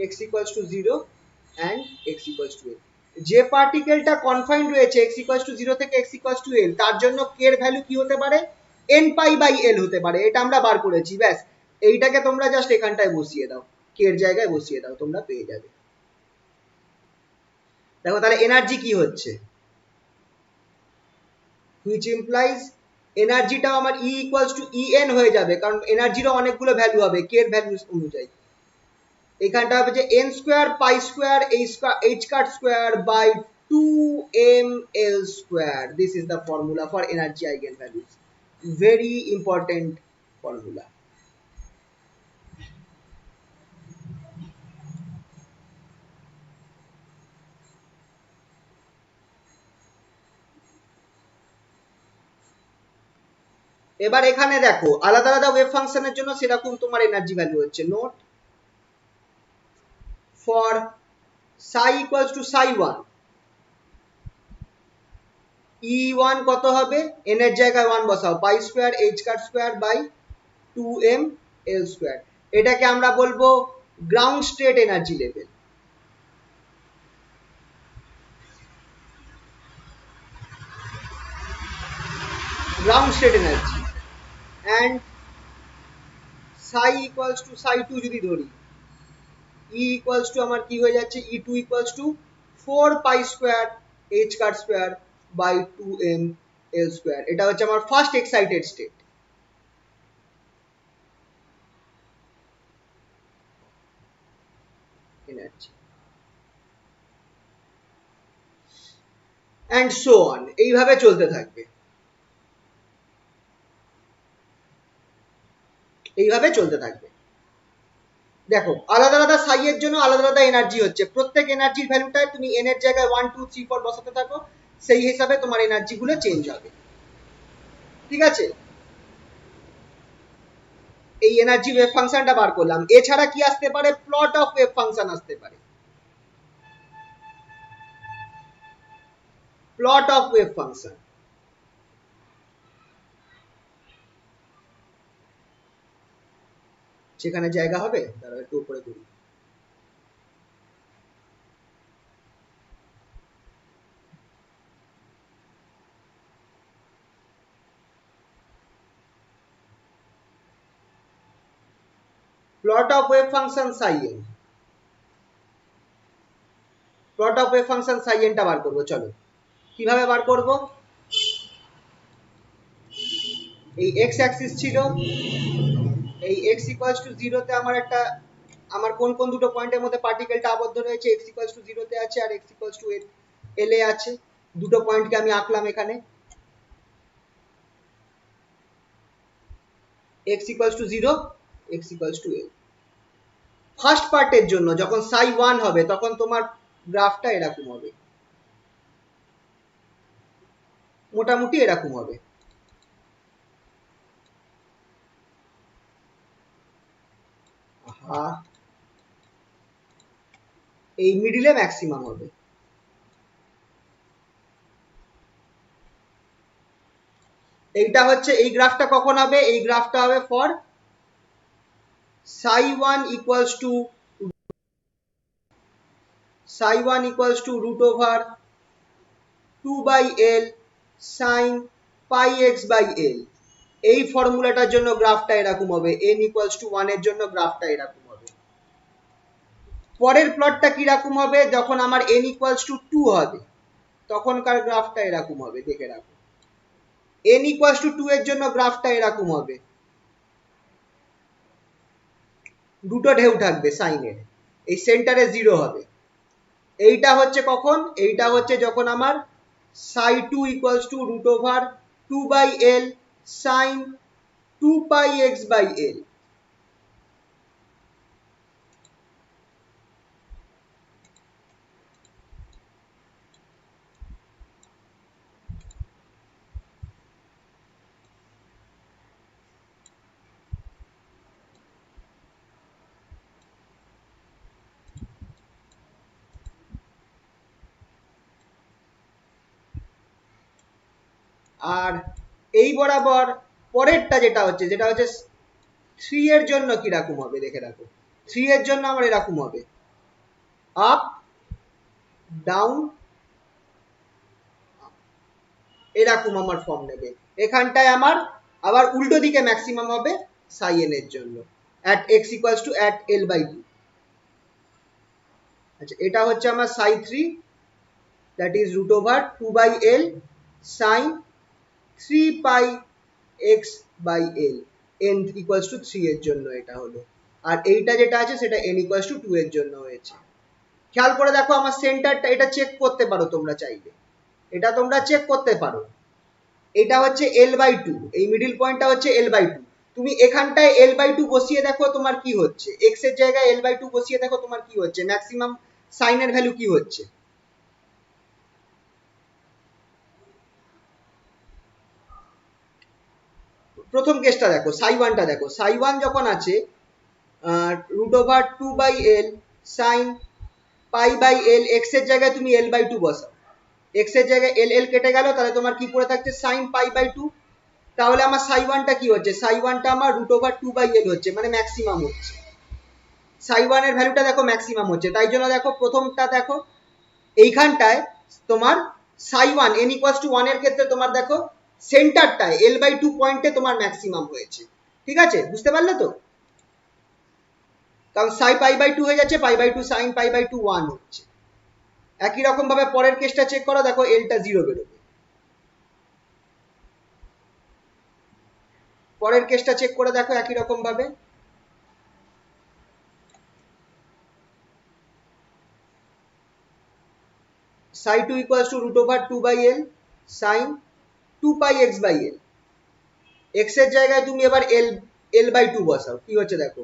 x equals to 0 and x equals to l, যে পার্টিকেলটা কনফাইন্ড রয়েছে x equals to 0 থেকে x equals to l, তার জন্য k এর value কি হতে পারে nπ/l হতে পারে, এটা আমরা বার করেছি। ব্যাস এইটাকে তোমরা জাস্ট এখানটায় বসিয়ে দাও, k এর জায়গায় বসিয়ে দাও, তোমরা পেয়ে যাবে। দেখো তাহলে এনার্জি কি হচ্ছে, which implies এনার্জিটাও আমার E equals to En হয়ে যাবে, কারণ এনার্জিরও অনেকগুলো ভ্যালু হবে k এর ভ্যালু অনুযায়ী। এখানটা হবে যে n²π²h²/2ml², this is the formula for energy eigenvalues, very important formula। এবার এখানে দেখো আলাদা আলাদা ওয়েভ ফাংশনের জন্য সেরকম তোমার এনার্জি ভ্যালু হচ্ছে, note for psi equals to psi 1 E1 কত হবে, n এর জায়গায় 1 বসাও, pi square h cut square by 2m l square. এটাকে আমরা বলবো ground state energy level. Ground state energy and psi equals to psi 2 যদি ধরি, E ইকুয়ালস টু আমার কি হয়ে যাচ্ছে, E2 equals to 4 pi square h cut square by 2m l square. এটা হচ্ছে আমার first excited state. Energy and so on, এইভাবে চলতে থাকবে, এইভাবে চলতে থাকবে। দেখো আলাদা আলাদা সাই এর জন্য আলাদা আলাদা এনার্জি হচ্ছে, প্রত্যেক এনার্জির ভ্যালুটায় তুমি n এর জায়গায় 1 2 3 4 বসাতে থাকো, সেই হিসাবে তোমার এনার্জি গুলো চেঞ্জ হবে। ঠিক আছে, এই এনার্জি ওয়েভ ফাংশনটা বার করলাম। এছাড়া কি আসতে পারে, প্লট অফ ওয়েভ ফাংশন আসতে পারে, প্লট অফ ওয়েভ ফাংশন। সেখানে জায়গা হবে, দাঁড়াও একটু উপরে করি। Plot of wave function psi N, plot of wave function সাই এনটা বার করবো। চলো কিভাবে বার করব, এই এক্স অ্যাক্সিস ছিল, এই x ইকুয়ালস টু 0 তে আমার একটা, আমার কোন কোন দুটো পয়েন্টের মধ্যে পার্টিকেলটা আবদ্ধ রয়েছে, x ইকুয়ালস টু 0 তে আছে আর x ইকুয়ালস টু l এ আছে। দুটো পয়েন্টকে আমি আঁকলাম এখানে, x equals to 0, x equals to l। First পার্টের জন্য যখন সাই 1 হবে তখন তোমার গ্রাফটা এরকম হবে, মোটামুটি এরকম হবে। এই মিডিলে ম্যাক্সিমাম হবে। এইটা হচ্ছে, এই গ্রাফটা কখন হবে, এই গ্রাফটা হবে for psi 1 equals to psi 1 equals to root over 2 by l sin pi x by l। এই ফর্মুলাটার জন্য গ্রাফটা এরকম হবে, n equals to 1 এর জন্য গ্রাফটা এরকম হবে। পরের প্লটটা কি রকম হবে, যখন আমার n equals to 2 হবে তখনকার গ্রাফটা এরকম হবে, দেখে রাখো। n equals to 2 এর জন্য গ্রাফটা এরকম হবে, দুটো ঢেউ থাকবে সাইনের, এই সেন্টারে 0 হবে। এইটা হচ্ছে কখন, এইটা হচ্ছে যখন আমার psi 2 equals to root over 2 by l sin 2 pi x by l। আর এই বরাবর পরেরটা যেটা হচ্ছে 3 এর জন্য কিরকম হবে, দেখে রাখো। 3 এর জন্য আমার এরকম হবে, আপ ডাউন, এরকম আমার ফর্ম নেবে। এখানটায় আমার আবার উল্টো দিকে ম্যাক্সিমাম হবে সাই এন এর জন্য at x equals to at l by 2। আচ্ছা, এটা হচ্ছে আমার psi 3, that is root over 2 by l sin 3 pi x by l, n equals to 3 এর জন্য এটা হলো। আর এইটা যেটা আছে সেটা n equals to 2 এর জন্য হয়েছে। খেয়াল করে দেখো আমার সেন্টারটা, এটা চেক করতে পারো তোমরা চাইলে, এটা তোমরা চেক করতে পারো। এটা হচ্ছে l by 2, এই মিডল পয়েন্টটা হচ্ছে l by 2। তুমি এখানটায় l by 2 বসিয়ে দেখো তোমার কি হচ্ছে, x এর জায়গায় l by 2 বসিয়ে দেখো তোমার কি হচ্ছে, ম্যাক্সিমাম সাইনের ভ্যালু কি হচ্ছে। প্রথম কেসটা দেখো, সাই 1টা দেখো, সাই 1 যখন আছে root over 2 by l sin pi by l, x এর জায়গায় তুমি l by 2 বসাও, এক্স এর জায়গায় এল এল কেটে গেল, তাহলে তোমার কি পড়ে থাকছে সাইন পাই বাই টু। তাহলে আমার সাই ওয়ানটা কি হচ্ছে, সাই ওয়ানটা আমার root over two by L হচ্ছে, মানে ম্যাক্সিমাম হচ্ছে। সাই ওয়ানের ভ্যালুটা দেখো ম্যাক্সিমাম হচ্ছে, তাই জন্য দেখো প্রথমটা দেখো এইখানটায় তোমার সাই one N equals two one এর ক্ষেত্রে তোমার দেখো সেন্টারটায় এল বাই টু পয়েন্টে তোমার ম্যাক্সিমাম হয়েছে। ঠিক আছে, বুঝতে পারলে তো? কারণ সাই পাই বাই টু হয়ে যাচ্ছে pi by two sine pi by two one হচ্ছে। একই রকম ভাবে পরের কেসটা চেক করো, দেখো এলটা জিরো বেরোবে। পরের কেসটা চেক করে দেখো একই রকম ভাবে, psi two equals to root over two by L sine two pi x by L. X এর জায়গায় তুমি এবার এল এল বাই টু বসাও, কি হচ্ছে দেখো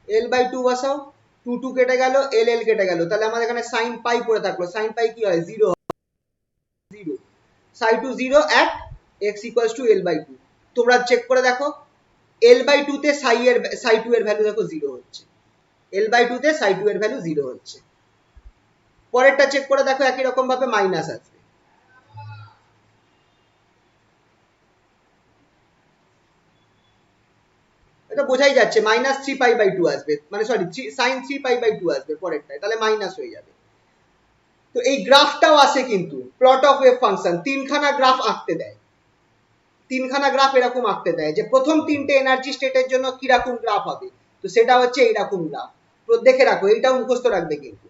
এল বাই টু বসাও, টু টু কেটে গেল, এল এল কেটে গেল, তাহলে আমাদের এখানে সাইন পাই পড়ে থাকলো, সাইন পাই কি হয় zero, zero psi two zero at X equals to L by two. তোমরা চেক করে দেখো এল বাই টু তে সাই টু এর ভ্যালু দেখো জিরো হচ্ছে, এল বাই টু তে সাই টু এর ভ্যালু জিরো হচ্ছে। পরেরটা চেক করে দেখো একই রকম ভাবে মাইনাস আসবে, এটা বোঝাই যাচ্ছে minus three pi by two আসবে, মানে sorry sine three pi by two আসবে পরেরটায়, তাহলে মাইনাস হয়ে যাবে। তো এই গ্রাফটাও আসে কিন্তু প্লট অফ ওয়েভ ফাংশন, তিনখানা গ্রাফ আঁকতে দেয়, তিনখানা গ্রাফ এরকম আঁকতে দেয় যে প্রথম তিনটে এনার্জি স্টেটের জন্য কিরকম গ্রাফ হবে, তো সেটা হচ্ছে এইরকম গ্রাফ। তো দেখে রাখো, এইটাও মুখস্থ রাখবে কিন্তু।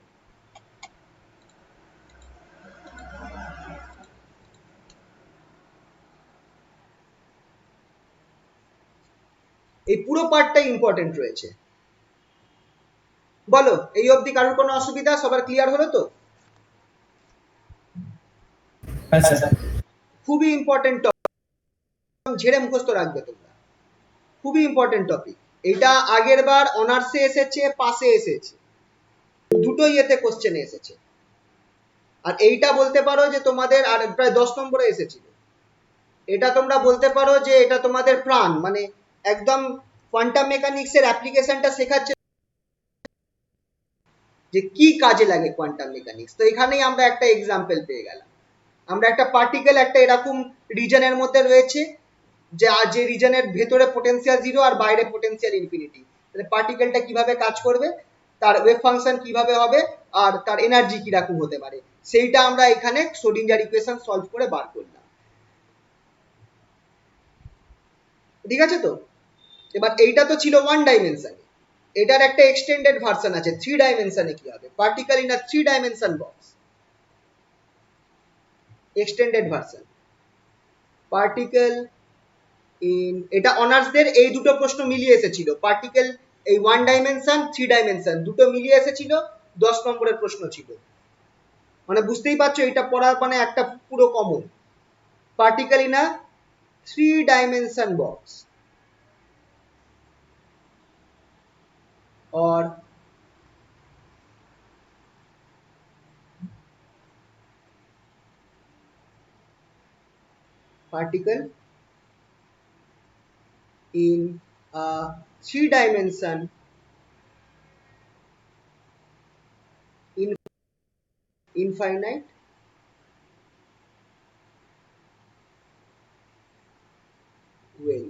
এই পুরো পার্টটাই ইম্পর্টেন্ট রয়েছে। বলো এই অবধি কারোর কোনো অসুবিধা, সবার ক্লিয়ার হলো তো? হ্যাঁ স্যার। খুবই ইম্পর্টেন্ট টপিক, ঝেড়ে মুখস্থ রাখবে তোমরা, খুবই ইম্পর্টেন্ট টপিক। এটা আগের বার অনার্সে এসেছে, পাসে এসেছে, দুটো ইয়েতে কোশ্চেনে এসেছে। আর এইটা বলতে পারো যে তোমাদের আর প্রায় 10 নম্বরে এসেছিল। এটা তোমরা বলতে পারো যে এটা তোমাদের প্রাণ, মানে একদম কোয়ান্টাম মেকানিক্স এর অ্যাপ্লিকেশনটা শেখাচ্ছে যে কি কাজে লাগে কোয়ান্টাম মেকানিক্স। তো এখানেই আমরা একটা এক্সাম্পল পেয়ে গেলাম, আমরা একটা পার্টিকেল একটা এরকম রিজনের মধ্যে রয়েছে, যে রিজনের ভেতরে পোটেনশিয়াল জিরো আর বাইরে পোটেনশিয়াল ইনফিনিটি, তাহলে পার্টিকেলটা কিভাবে কাজ করবে, তার ওয়েভ ফাংশন কিভাবে হবে, আর তার এনার্জি কিরকম হতে পারে, সেইটা আমরা এখানে শ্রোডিঞ্জার ইকুয়েশন সলভ করে বার করলাম। ঠিক আছে তো? এবার এইটা তো ছিল ওয়ান ডাইমেনশনে, এটার একটা এক্সটেন্ডেড ভার্সন আছে থ্রি ডাইমেনশনে। কি হবে, particle in a three dimension box, extended version particle in, এটা অনার্সদের এই দুটো প্রশ্ন মিলিয়ে এসেছিল, পার্টিকেল এই ওয়ান ডাইমেনশন থ্রি ডাইমেনশন দুটো মিলিয়ে এসেছিল, 10 নম্বরের প্রশ্ন ছিল। মানে বুঝতেই পারছো এটা পড়া মানে একটা পুরো common, particle in a three dimension box or particle in a three dimension in infinite well.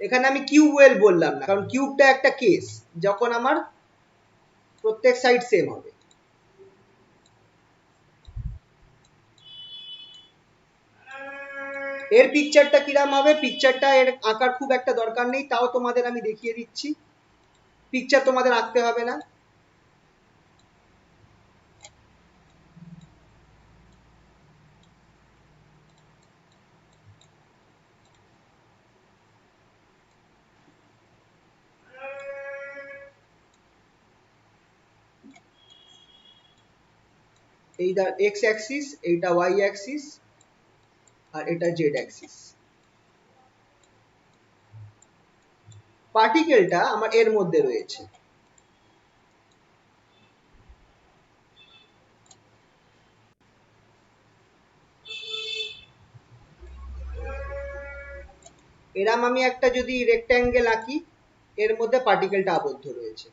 এখানে আমি কিউব ওয়েল বললাম না, কারণ কিউবটা একটা কেস, যখন আমার প্রত্যেক সাইড সেম হবে। এর পিকচারটা কিরম হবে, পিকচারটা এর আঁকার খুব একটা দরকার নেই, তাও তোমাদের আমি দেখিয়ে দিচ্ছি, পিকচার তোমাদের আঁকতে হবে না। এইটা এক্স অ্যাক্সিস, এইটা ওয়াই অ্যাক্সিস, আর এটা জেড অ্যাক্সিস। পার্টিকেলটা আমার এর মধ্যে রয়েছে, এরম আমি একটা যদি রেক্ট্যাঙ্গেল আঁকি, এর মধ্যে পার্টিকেলটা আবদ্ধ রয়েছে।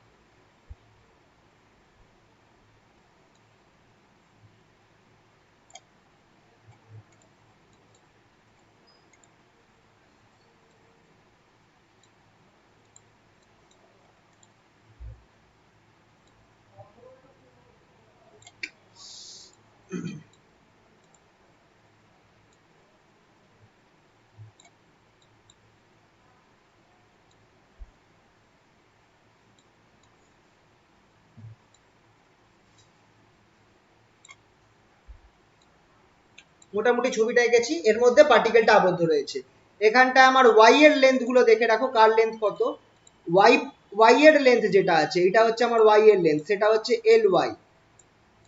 মোটামুটি ছবিটা এঁকেছি, এর মধ্যে পার্টিকেলটা আবদ্ধ রয়েছে। এখানটায় আমার ওয়াই এর লেন্থ গুলো দেখে রাখো, কার লেন্থ কত। ওয়াই ওয়াই এর লেন্থ যেটা আছে, এটা হচ্ছে আমার ওয়াই এর লেন্থ, সেটা হচ্ছে এল ওয়াই।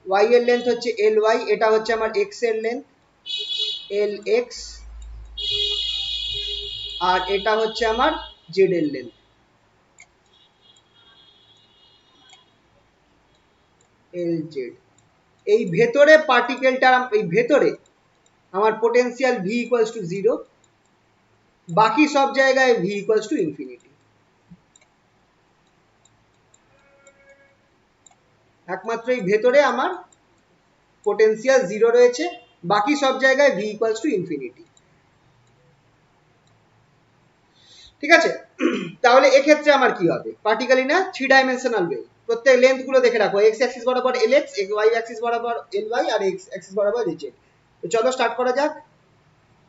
ওয়াই এর লেন্থ হচ্ছে এল ওয়াই, এটা হচ্ছে আমার এক্স এর লেন্থ এল এক্স, আর এটা হচ্ছে আমার জেড এর লেন্থ এল জেড। এই ভেতরে পার্টিকেলটা, এই ভেতরে আমার পোটেনশিয়াল ভি ইকুয়ালস টু 0, বাকি সব জায়গায় ভি ইকুয়ালস টু ইনফিনিটি। একমাত্র এই ভেতরে আমার পোটেনশিয়াল 0 রয়েছে, বাকি সব জায়গায় ভি ইকুয়ালস টু ইনফিনিটি। ঠিক আছে, তাহলে এক্ষেত্রে আমার কি হবে, particle in a 3 dimensional way. প্রত্যেক লেন্থ গুলো দেখে রাখো, এক্স অ্যাক্সিস বরাবর এল এক্স, ওয়াই অ্যাক্সিস বরাবর এল ওয়াই, আর এক্স অ্যাক্সিস বরাবর এল জেড। তো চলো স্টার্ট করা যাক।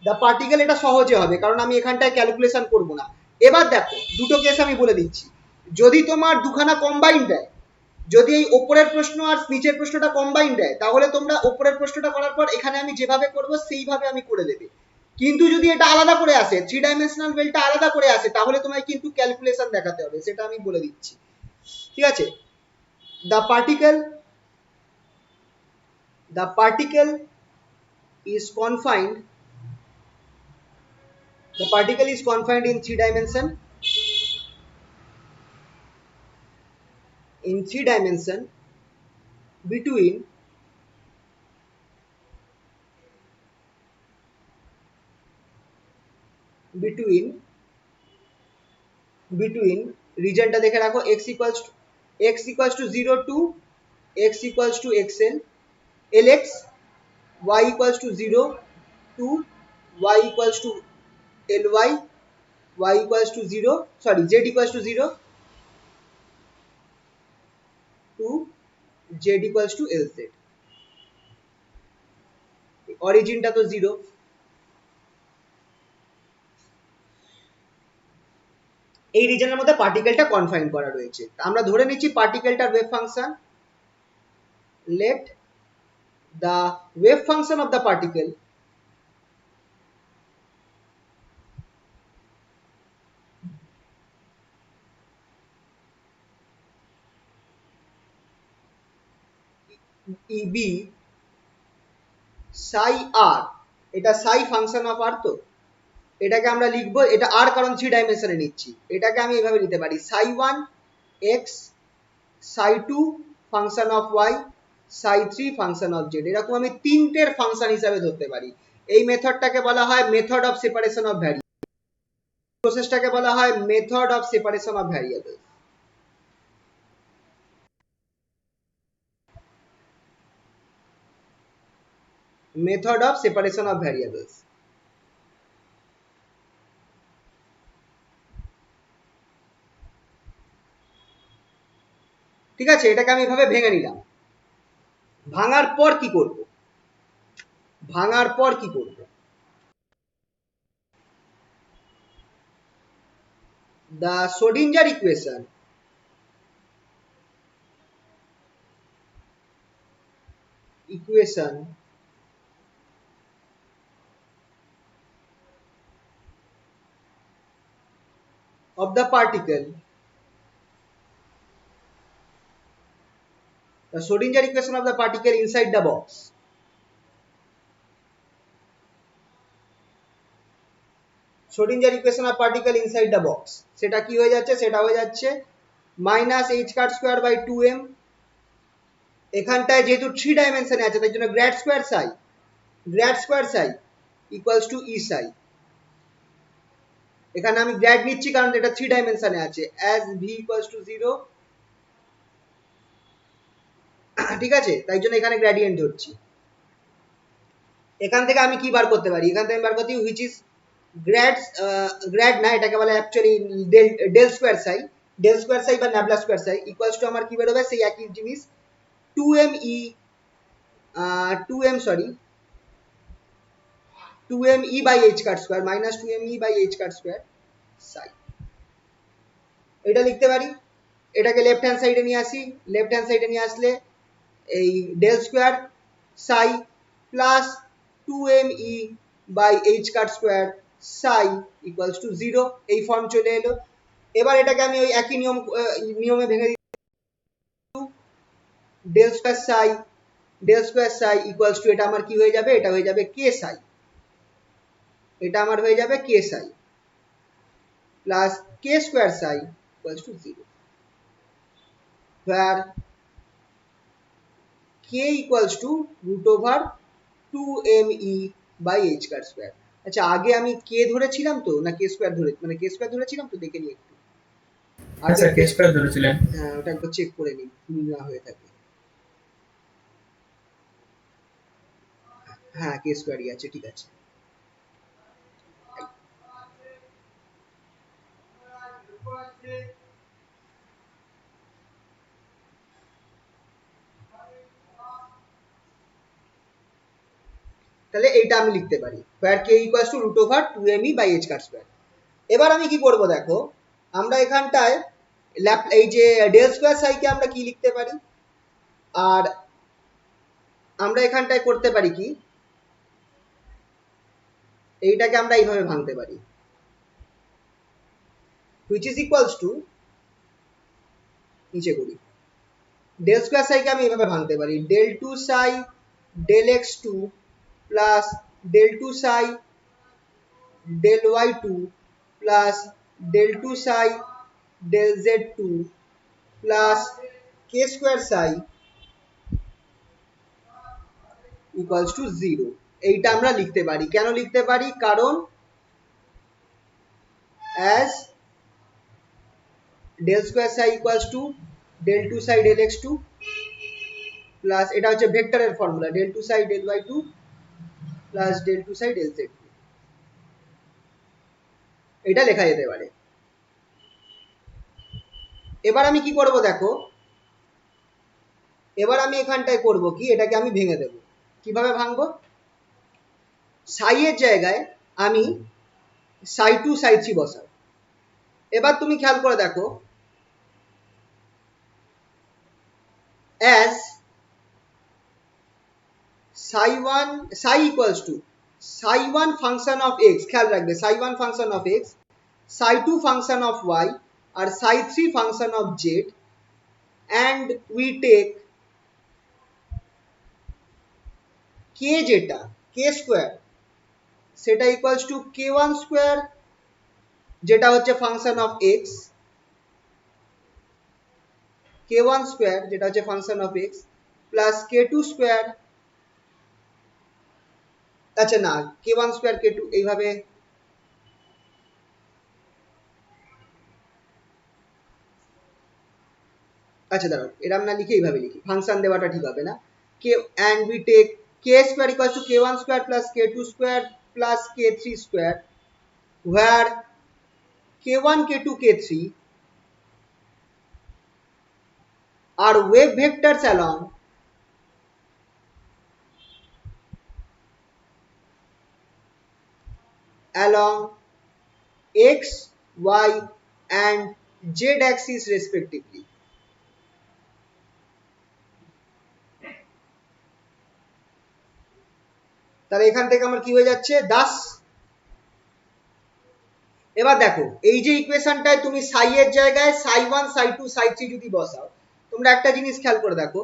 দ্য পার্টিকেল, এটা সহজে হবে কারণ আমি এখানটায় ক্যালকুলেশন করব না। এবার দেখো দুটো কেস আমি বলে দিচ্ছি, যদি তোমার দুখানা কম্বাইন দেয়, যদি এই ওপরের প্রশ্ন আর নিচের প্রশ্নটা কম্বাইন দেয়, তাহলে তোমরা ওপরের প্রশ্নটা করার পর এখানে আমি যেভাবে করব সেইভাবে আমি করে দেবে। কিন্তু যদি এটা আলাদা করে আসে, 3 ডাইমেনশনাল ওয়েলটা আলাদা করে আসে, তাহলে তোমায় কিন্তু ক্যালকুলেশন দেখাতে হবে, সেটা আমি বলে দিচ্ছি। ঠিক আছে, the particle the particle is confined the particle is confined in 3 dimension, in 3 dimension between between between রিজনটা দেখে রাখো, x equals to 0 to x equals to xl, lx, y equals to 0 to y equals to ly, y equals to 0, sorry, z equals to 0 to z equals to lz। অরিজিনটা তো 0, এই রিজনের মধ্যে পার্টিকেলটা confine করা রয়েছে। আমরা ধরে নিচ্ছি পার্টিকেলটার wave function, let the wave function of the particle be psi r, এটা psi ফাংশন অফ r। তো এটাকে আমরা লিখবো, এটা r কারণ 3 ডাইমেনশনে নিচ্ছি, এটাকে আমি এভাবে নিতে পারি psi 1 x, psi 2 function of y, psi 3 function of z। এরকম আমি তিনটের ফাংশন হিসাবে ধরতে পারি। এই মেথডটাকে বলা হয় method of separation of variable, প্রসেসটাকে বলা হয় method of separation of variable. Method of separation of variables. ঠিক আছে, এটাকে আমি এভাবে ভেঙে নিলাম। ভাঙার পর কি করব, ভাঙার পর কি করব, the Schrodinger equation of the particle, the Schrodinger equation of the particle inside the box, Schrodinger equation of particle inside the box, সেটা কি হয়ে যাচ্ছে, সেটা হয়ে যাচ্ছে মাইনাস এইচ কার স্কোয়ার বাই 2m। এখানটায় যেহেতু 3 ডাইমেনশনে আছে তাই জন্য grad square psi equals to E psi. এখানে আমি গ্র্যাড নিচ্ছি কারণ এটা 3 ডাইমেনশনে আছে as v equals to 0 ঠিক আছে, তাই জন্য এখানে গ্রেডিয়েন্ট ধরছি। এখান থেকে আমি কি বার করতে পারি, এখান থেকে আমি বার করতে হুইচ ইজ গ্র্যাড, গ্র্যাড না এটাকে বলে অ্যাকচুয়ালি ডেল স্কয়ার সাই, ডেল স্কয়ার সাই বা nabla square psi equals two আমার কি বেরোবে সেই একই জিনিস 2m e 2m sorry 2m e by h cut square minus 2m e by h cut square সাই। এটা লিখতে পারি, এটাকে লেফট হ্যান্ড সাইডে নিয়ে আসি, লেফট হ্যান্ড সাইডে নিয়ে আসলে এই del square psi plus 2me by h cut square psi equals to 0, এই ফর্ম চলে এলো। এবার এটাকে আমি ওই একই নিয়মে ভেঙে দিই, del square psi equals two এটা আমার কি হয়ে যাবে, এটা হয়ে যাবে কে সাই, এটা আমার হয়ে যাবে কে সাই plus K square psi equals to 0, where k equals to root over 2me by h cut square. আচ্ছা আগে আমি কে ধরেছিলাম তো না কে স্কয়ার ধরে, মানে কে স্কয়ার ধরেছিলাম তো, দেখে নিই একটু আচ্ছা কে স্কয়ার ধরেছিলেন। হ্যাঁ ওটা একবার চেক করে নিই ভুল না হয়ে থাকে। হ্যাঁ কে স্কয়ারই আছে, ঠিক আছে। তাহলে এইটা আমি লিখতে পারি where k equals to root over 2me by h cut square. এবার আমি কি করব দেখো, আমরা এখানটায় এই যে ডেল স্কয়ার সাইকে আমরা কি লিখতে পারি, আর আমরা এখানটায় করতে পারি কি, এইটাকে আমরা এইভাবে ভাঙতে পারি which is equals to, নিচে করি, ডেল স্কয়ার সাইকে আমি এইভাবে ভাঙতে পারি del 2 Sai del x2 plus del 2 Sai del y2 plus del 2 Sai del z2 plus K square psi equals to 0। এইটা আমরা লিখতে পারি, কেন লিখতে পারি, কারণ as del square psi equals to del 2 psi del x2 plus এটা হচ্ছে ভেক্টরের formula del 2 psi del y2 plus del 2 psi del z2, এটা লেখা যেতে পারে। এবার আমি কি করব দেখো, এবার আমি এখানটায় করব কি, এটাকে আমি ভেঙে দেব। কিভাবে ভাঙবো, সাই এর জায়গায় আমি সাই 2 সাই 3 বসাবো। এবার তুমি খেয়াল করে দেখো as psi 1 psi equals to psi 1 function of x, খেয়াল রাখবে psi 1 function of x, psi 2 function of y আর psi 3 function of z, and we take k যেটা k স্কয়ার সেটা ইকুয়ালস টু k1 স্কয়ার যেটা হচ্ছে function of x, k1 square যেটা হচ্ছে function of x plus k2 square, আচ্ছা না k1 square k2 এইভাবে, আচ্ছা দাঁড়াও এরকম না লিখে এইভাবে লিখি, ফাংশন দেওয়াটা ঠিক হবে না। k and we take k square equals to k1 square plus k2 square plus k3 square, where k1 k2 k3 are wave vectors along x y and z axis respectively। তাহলে এখান থেকে আমার কি হয়ে যাচ্ছে 10। এবার দেখো এই যে ইকুয়েশনটায় তুমি সাই এর জায়গায় সাই 1 সাই 2 সাই 3 যদি বসাও, তোমরা একটা জিনিস খেয়াল করে দেখো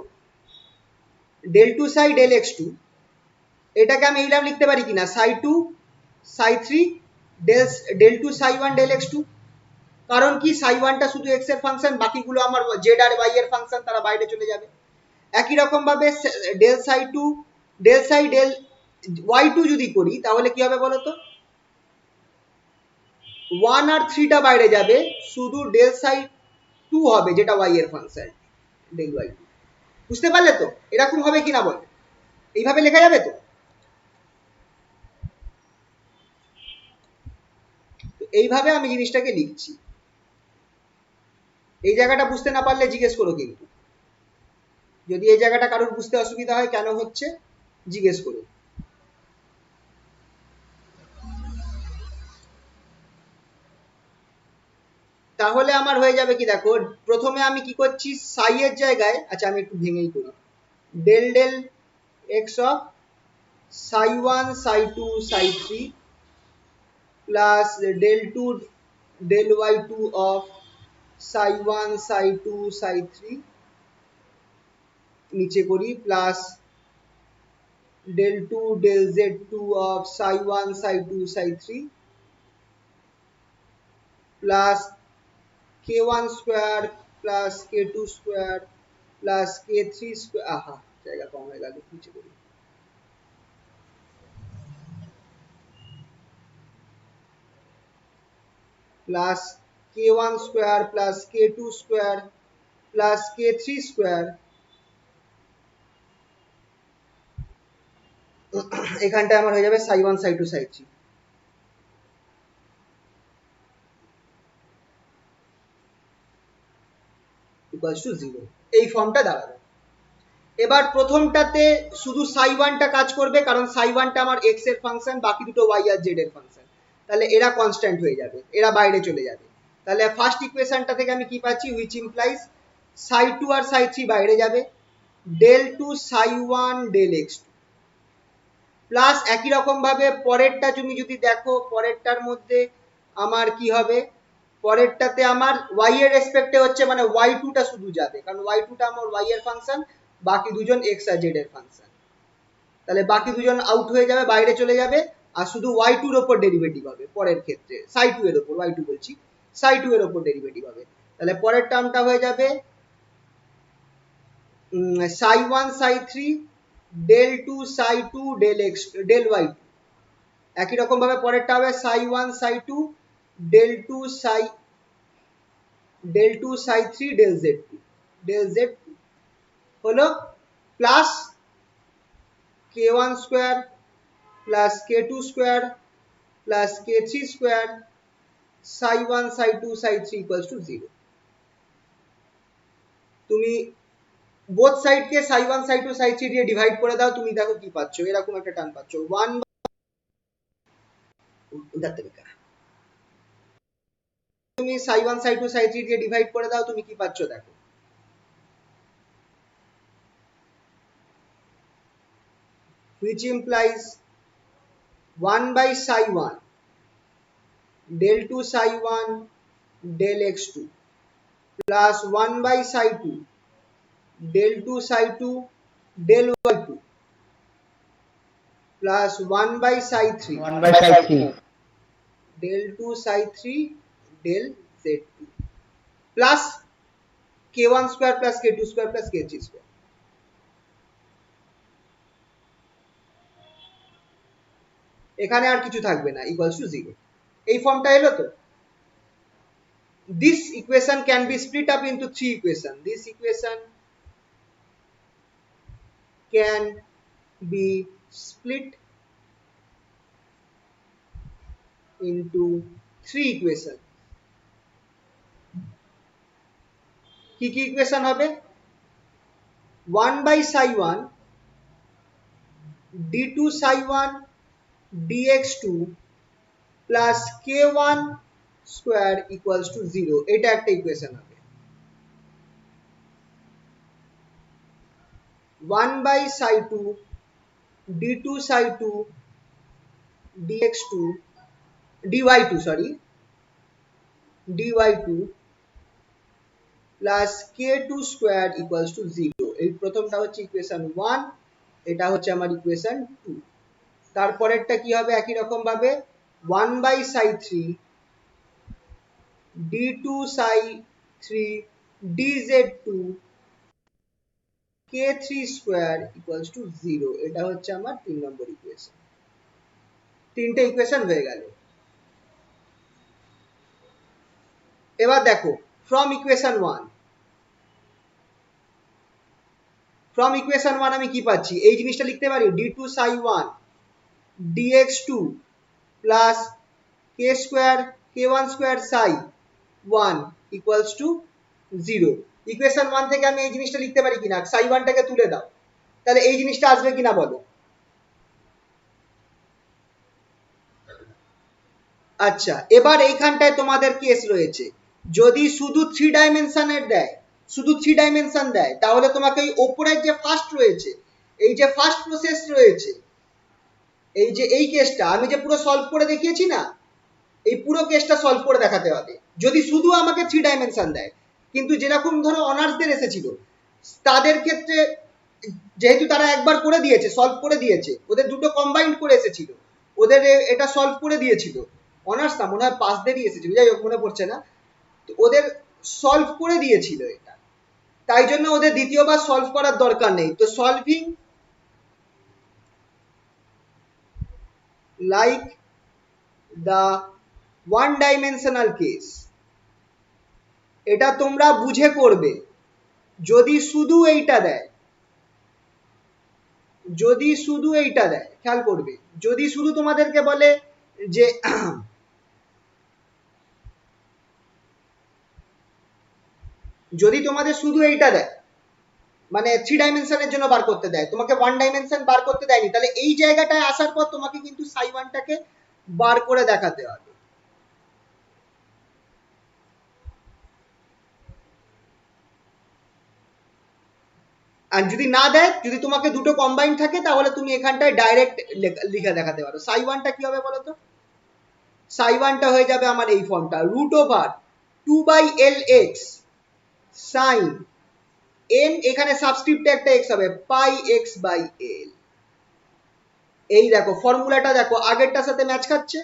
ডেল 2 সাই ডেল x2, এটাকে আমি এইরকম লিখতে পারি কিনা সাই 2 সাই 3 ডেল 2 সাই 1 ডেল x2, কারণ কি সাই 1টা শুধু x এর ফাংশন, বাকিগুলো আমার z আর y এর ফাংশন, তারা বাইরে চলে যাবে। একই রকম ভাবে ডেল সাই 2 ডেল সাই ডেল y2 যদি করি তাহলে কি হবে বলো তো, 1 আর 3টা বাইরে যাবে, শুধু ডেল সাই 2 হবে যেটা y এর ফাংশন, ডেল y। বুঝতে পারলে তো? এরকম হবে কিনা বল, এইভাবে লেখা যাবে তো? এইভাবে আমি জিনিসটাকে লিখছি। এই জায়গাটা বুঝতে না পারলে জিজ্ঞেস করো, কিন্তু যদি এই জায়গাটা কারোর বুঝতে অসুবিধা হয় কেন হচ্ছে জিজ্ঞেস করো। তাহলে আমার হয়ে যাবে কি, দেখো প্রথমে আমি কি করছি, সাই এর জায়গায়, আচ্ছা আমি একটু ভেঙেই করি, del del X of psi one psi two psi three plus del two del Y two of psi one psi two psi three, নিচে করি, plus del two del Z two of psi one psi two psi three plus K one square plus K two square plus K three square, আহা জায়গা কম হয়ে গেল, নিচে করি, plus কে one square plus কে two square plus কে three square, এখানটায় আমার হয়ে যাবে psi one psi two psi three equals to zero. এই ফর্মটা দাঁড়াবে। এবার প্রথমটাতে শুধু সাই ওয়ানটা কাজ করবে, কারণ সাই ওয়ানটা আমার এক্স এর ফাংশন, বাকি দুটো ওয়াই আর জেড এর ফাংশন, তাহলে এরা কনস্ট্যান্ট হয়ে যাবে, এরা বাইরে চলে যাবে। তাহলে ফার্স্ট ইকুয়েশনটা থেকে আমি কি পাচ্ছি, হুইচ ইমপ্লাইজ সাই টু আর সাই থ্রি বাইরে যাবে, del two psi one del X two, plus একই রকম ভাবে পরেরটা তুমি যদি দেখো, পরেরটার মধ্যে আমার কি হবে, পরেরটাতে আমার ওয়াই এর রেসপেক্টে হচ্ছে, মানে ওয়াই টুটা শুধু যাবে, কারণ ওয়াই টুটা আমার ওয়াই এর ফাংশন, বাকি দুজন এক্স আর জেড এর ফাংশন, তাহলে বাকি দুজন আউট হয়ে যাবে, বাইরে চলে যাবে, আর শুধু ওয়াই টুর ওপর ডেরিভেটিভ হবে পরের ক্ষেত্রে, সাই টু এর ওপর, ওয়াই টু বলছি, সাই টু এর ওপর ডেরিভেটিভ হবে। তাহলে পরের টার্মটা হয়ে যাবে psi one psi three del two psi two del x del Y two, একই রকম ভাবে পরেরটা হবে psi one psi two del two psi three del Z two হলো, plus K one square plus K two square plus K three square psi one psi two psi three equals to zero. তুমি both সাইডকে psi one psi two psi three দিয়ে divide করে দাও, তুমি দেখো কি পাচ্ছ, এরকম একটা টার্ম পাচ্ছ, ওয়ান তুমি সাই one psi two psi three দিয়ে ডিভাইড করে দাও, তুমি কি পাচ্ছ দেখো, which implies 1 by psi 1 del 2 psi 1 del x2 plus 1 by psi 2 del 2 psi 2 del y2 plus 1 by psi 3 1 by psi 3 del 2 psi 3 del z2 plus k1 square plus k2 square plus k3 square। এখানে আর কিছু থাকবে না, equals to zero. এই ফর্মটা এলো তো? This equation can be split up into three equations. This equation can be split into three equations. কি কি ইকুয়েশন হবে, 1 by psi 1 d2 psi 1 dx2 plus k1 square equals to 0, এটা একটা equation হবে। 1 by psi 2 d2 psi 2 dx2 dy2 sorry dy2 plus k2 square equals to 0। এই প্রথমটা হচ্ছে equation 1, এটা হচ্ছে আমার ইকুয়েশন 2। তারপরেরটা কি হবে, একই রকম ভাবে 1 by Sai 3 d2 Sai 3 dz2 k3 square equals to 0, এটা হচ্ছে আমার 3 নম্বর ইকুয়েশন। তিনটে ইকুয়েশন হয়ে গেল। এবার দেখো ফ্রম ইকুয়েশন ওয়ান, আমি কি পাচ্ছি, এই জিনিসটা লিখতে পারি d2 psi 1 dx2 plus K square k1 square psi 1 equals to 0। Equation one থেকে আমি এই জিনিসটা লিখতে পারি কিনা, psi 1 টাকে তুলে দাও, তাহলে এই জিনিসটা আসবে কিনা বলো। আচ্ছা, এবার এইখানটায় তোমাদের কেস রয়েছে, যদি শুধু থ্রি ডাইমেনশনের দেয়, শুধু থ্রি ডাইমেনশন দেয়, তাহলে তোমাকে এই ওপরের যে ফার্স্ট রয়েছে, এই যে ফার্স্ট প্রসেস রয়েছে, এই যে এই কেসটা আমি যে পুরো সলভ করে দেখিয়েছি না, এই পুরো কেসটা সলভ করে দেখাতে হবে যদি শুধু আমাকে থ্রি ডাইমেনশন দেয়। কিন্তু যেরকম ধরো অনার্সদের এসেছিল, তাদের ক্ষেত্রে যেহেতু তারা একবার করে দিয়েছে, সলভ করে দিয়েছে, ওদের দুটো কম্বাইন্ড করে এসেছিল, ওদের এটা সলভ করে দিয়েছিল, অনার্স না মনে হয় পাসদেরই এসেছিল, যাই হোক মনে পড়ছে না, তো ওদের সলভ করে দিয়েছিল এটা, তাই জন্য ওদের দ্বিতীয়বার সলভ করার দরকার নেই। তো solving like the one dimensional case, এটা তোমরা বুঝে করবে। যদি শুধু এইটা দেয়, যদি শুধু এইটা দেয়, খেয়াল করবে, যদি শুধু তোমাদেরকে বলে যে যদি তোমাদের শুধু এইটা দেয়, মানে থ্রি ডাইমেনশনের জন্য বার করতে দেয়, তোমাকে ওয়ান ডাইমেনশন বার করতে দেয়নি, তাহলে এই জায়গাটায় আসার পর তোমাকে কিন্তু সাই ওয়ানটাকে বার করে দেখাতে হবে। আর যদি না দেয়, যদি তোমাকে দুটো কম্বাইন থাকে, তাহলে তুমি এখানটায় ডাইরেক্ট লিখে দেখাতে পারো। সাই ওয়ানটা কি হবে বলো তো, সাই ওয়ানটা হয়ে যাবে আমার এই ফর্মটা, root over 2/lx sign n, এখানে সাবস্ক্রিপ্টে একটা x হবে, পাই x বাই l। এই দেখো ফর্মুলাটা দেখো আগেরটার সাথে ম্যাচ খাচ্ছে।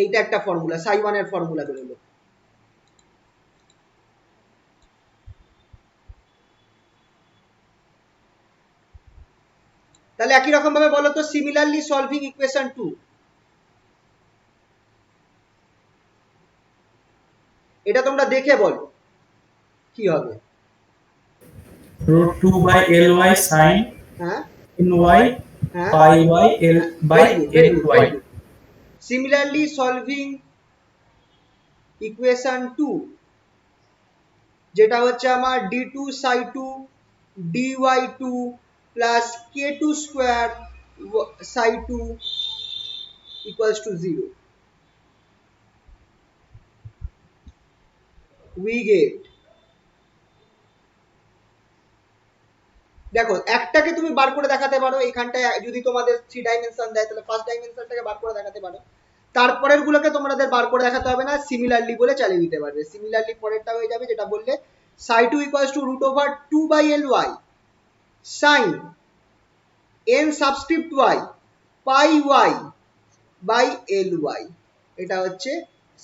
এইটা একটা ফর্মুলা, সাই ওয়ানের ফর্মুলা বেরোলো। তাহলে একই রকম ভাবে বলো তো, সিমিলারলি সলভিং ইকুয়েশন 2, এটা তোমরা দেখে বলো কি হবে। root 2 by ly sin হ্যাঁ in y হ্যাঁ, pi y l by very good very good ly. Very good. Similarly solving equation 2, যেটা হচ্ছে আমার d2 psi 2 dy2 plus k2 square psi 2 equals to 0, we get, দেখো একটাকে তুমি বার করে দেখাতে পারো এখানটায়, যদি তোমাদের থ্রি ডাইমেনশন দেয় তাহলে ফার্স্ট ডাইমেনশনটাকে বার করে দেখাতে পারো, তারপরের গুলোকে তোমাদের বার করে দেখাতে হবে না, সিমিলারলি বলে চালিয়ে দিতে পারবে। সিমিলারলি পরেরটা হয়ে যাবে যেটা বললে, psi 2 equals to root over 2/ly sine n subscript y pi y by ly, এটা হচ্ছে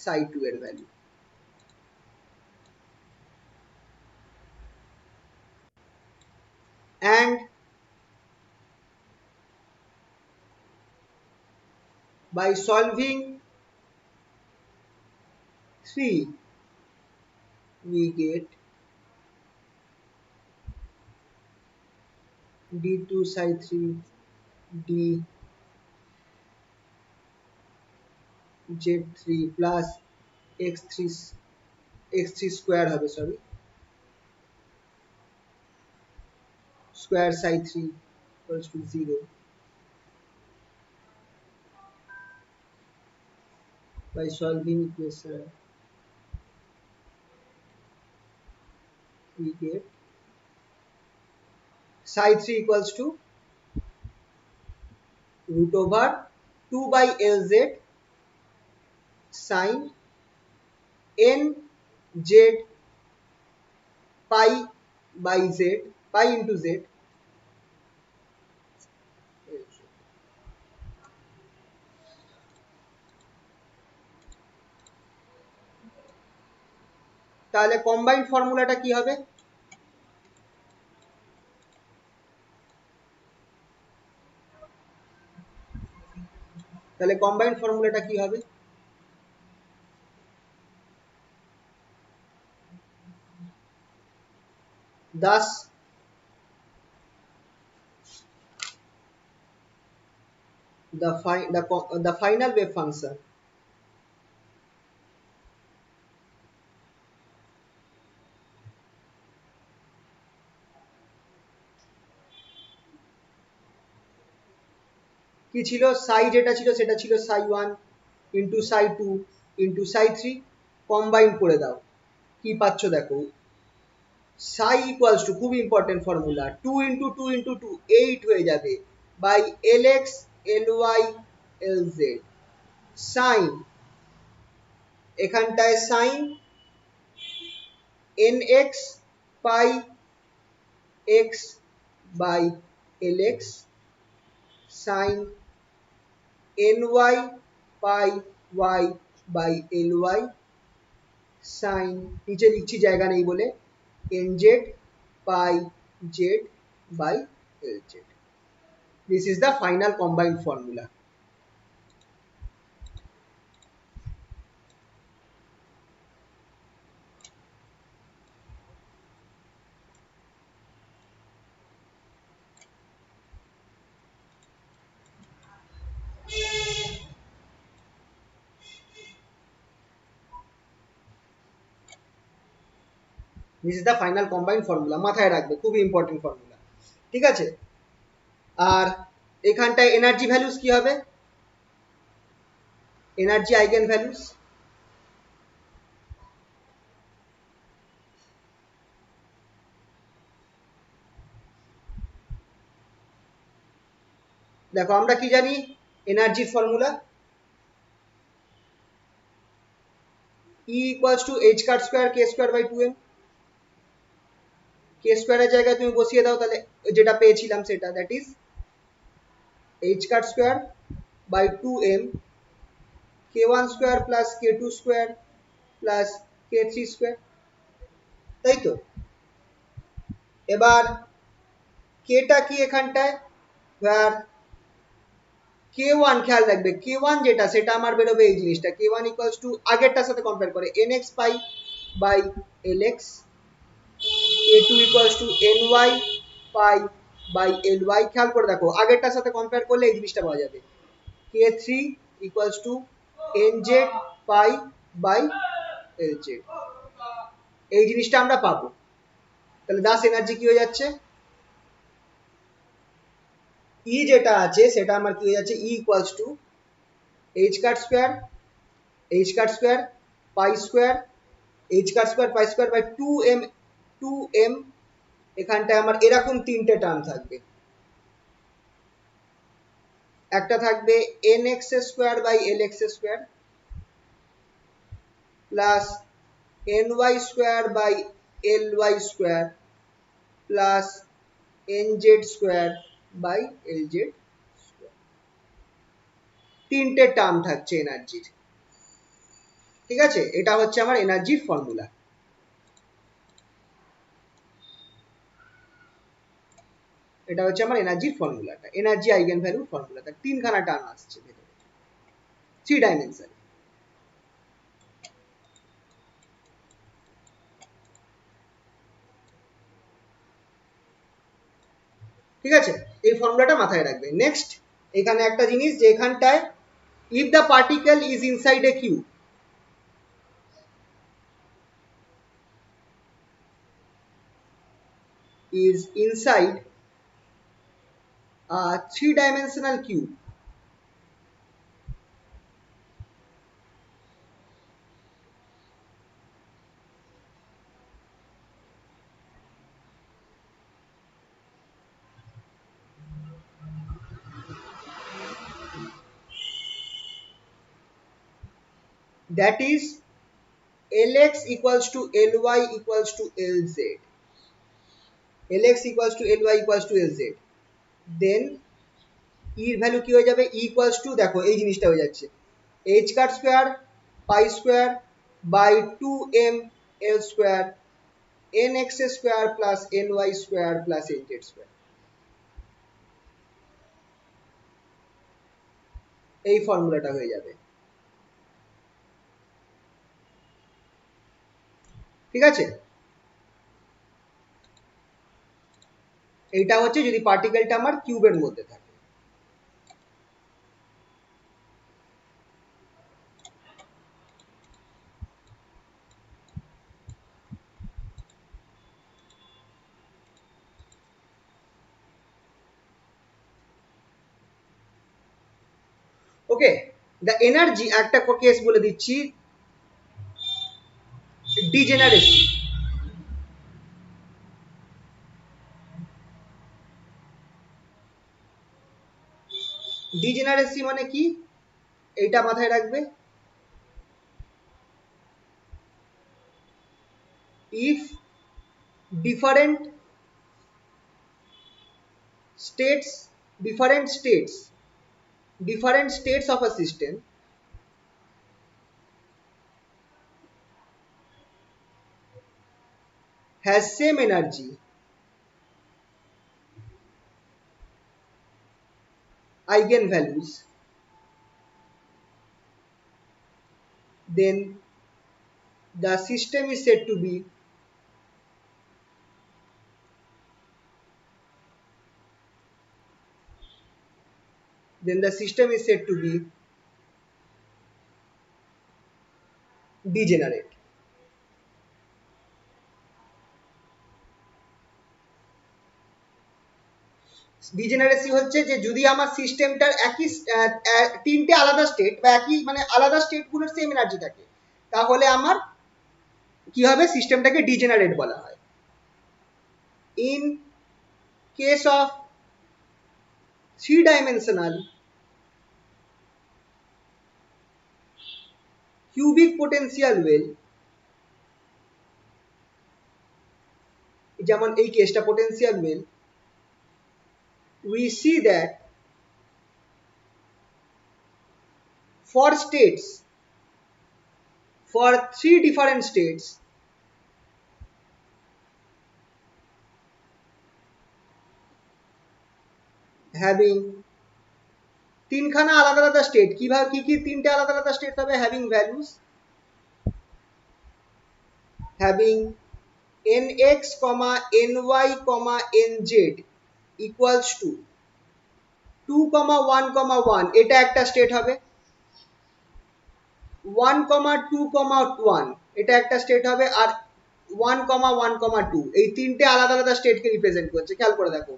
সাই 2 এর value. and by solving 3 we get d2 psi 3 d z3 plus x3 square হবে, sorry square psi 3 equals to 0 by solving equation we get psi 3 equals to root over 2/lz sin n z pi by z, pi into z, তাহলে combined ফর্মুলাটা কি হবে, তাহলে combined ফর্মুলাটা কি হবে? Thus, the final wave function কি ছিল, সাই যেটা ছিল সেটা ছিল psi one into psi two into psi three, combine করে দাও, কি পাচ্ছ দেখো, সাই ইকুয়ালস টু, খুব important formula, two into two into two 8 হয়ে যাবে by L x l y l z, sine, এখানটায় sine n x pi x by L x, sine n y pi y by l y, sine, নিচে লিখছি জায়গা নেই বলে, n z pi z by l z. This is the final combined formula. This is the final combined formula, মাথায় রাখবে, খুবই important formula. ঠিক আছে, আর এখানটায় এনার্জি ভ্যালুস কি হবে, এনার্জি আইগেন ভ্যালুস, দেখো আমরা কি জানি এনার্জির formula, E equals to h cut square k square by 2m, k স্কয়ারের জায়গায় তুমি বসিয়ে দাও, তাহলে যেটা পেয়েছিলাম সেটা, that is h cut square by 2m k1 square plus k2 square plus k3 square, তাই তো। এবার কেটা কি এখানটায়, k1, খেয়াল রাখবে k1 যেটা সেটা আমার বেরোবে এই জিনিসটা, k1 ইকুয়ালস টু আগেরটার সাথে কম্পেয়ার করে nx pi by lx, k2 equals to ny pi by ly, খেয়াল করে দেখো আগেরটার সাথে কম্পেয়ার করলে এই জিনিসটা পাওয়া যাবে, k3 equals to nz pi by lz, এই জিনিসটা আমরা পাবো। তাহলে দাস এনার্জি কি হয়ে যাচ্ছে, ই যেটা আছে সেটা আমার কি হয়ে যাচ্ছে, E equals to h cut square, h cut square pi square, h cut square pi square by 2m, 2m, এখানটায় আমার এরকম তিনটে টার্ম থাকবে, একটা থাকবে n x square by L x square plus n y square by l y square plus n z square by l z square, তিনটে term থাকছে এনার্জির। ঠিক আছে, এটা হচ্ছে আমার এনার্জির ফর্মুলা, এটা হচ্ছে আমার এনার্জির ফর্মুলাটা, এনার্জি আইগেন ভ্যালুর ফর্মুলাটা, তিনখানা টার্ম আসছে ভেতরে, 3 ডাইমেনশন। ঠিক আছে, এই ফর্মুলাটা মাথায় রাখবে। নেক্সট এখানে একটা জিনিস, যে এখানটায় if the particle is inside A cube, is inside a 3-dimensional cube, that is Lx equals to Ly equals to Lz, Lx equals to Ly equals to Lz, then এর ভ্যালু কি হয়ে যাবে, E equals to, দেখো এই জিনিসটা হয়ে যাচ্ছে h cut square pi square by 2m l square nx square plus ny square plus nz square. এই ফর্মুলাটা হয়ে যাবে। ঠিক আছে, এইটা হচ্ছে যদি পার্টিকেলটা আমার কিউবের মধ্যে থাকে। ওকে, দ্য এনার্জি, একটা কেস বলে দিচ্ছি, ডিজেনারেসি। ডিজেনারেসি মানে কি, এইটা মাথায় রাখবে। If different states different states different states of a system has same energy, eigenvalues, then the system is said to be degenerate. ডিজেনারেসি হচ্ছে যে যদি আমার সিস্টেমটার একই তিনটে আলাদা স্টেট বা একই মানে আলাদা স্টেটগুলোর সেম এনার্জি থাকে, তাহলে আমার কি হবে, সিস্টেমটাকে ডিজেনারেট বলা হয়। In case of three dimensional cubic potential well, যেমন এই কেসটা potential well, we see that for states, for three different states having তিনখানা আলাদা আলাদা স্টেট, কিভাবে কি কি তিনটে আলাদা আলাদা স্টেট হবে, having values, having nx, ny, nz equals to 2, 1, 1, এটা একটা স্টেট হবে। 1, 2, 1 এটা একটা স্টেট হবে। আর 1, 1, 2 এই তিনটে আলাদা আলাদা স্টেটকে রিপ্রেজেন্ট করছে। খেয়াল করে দেখো,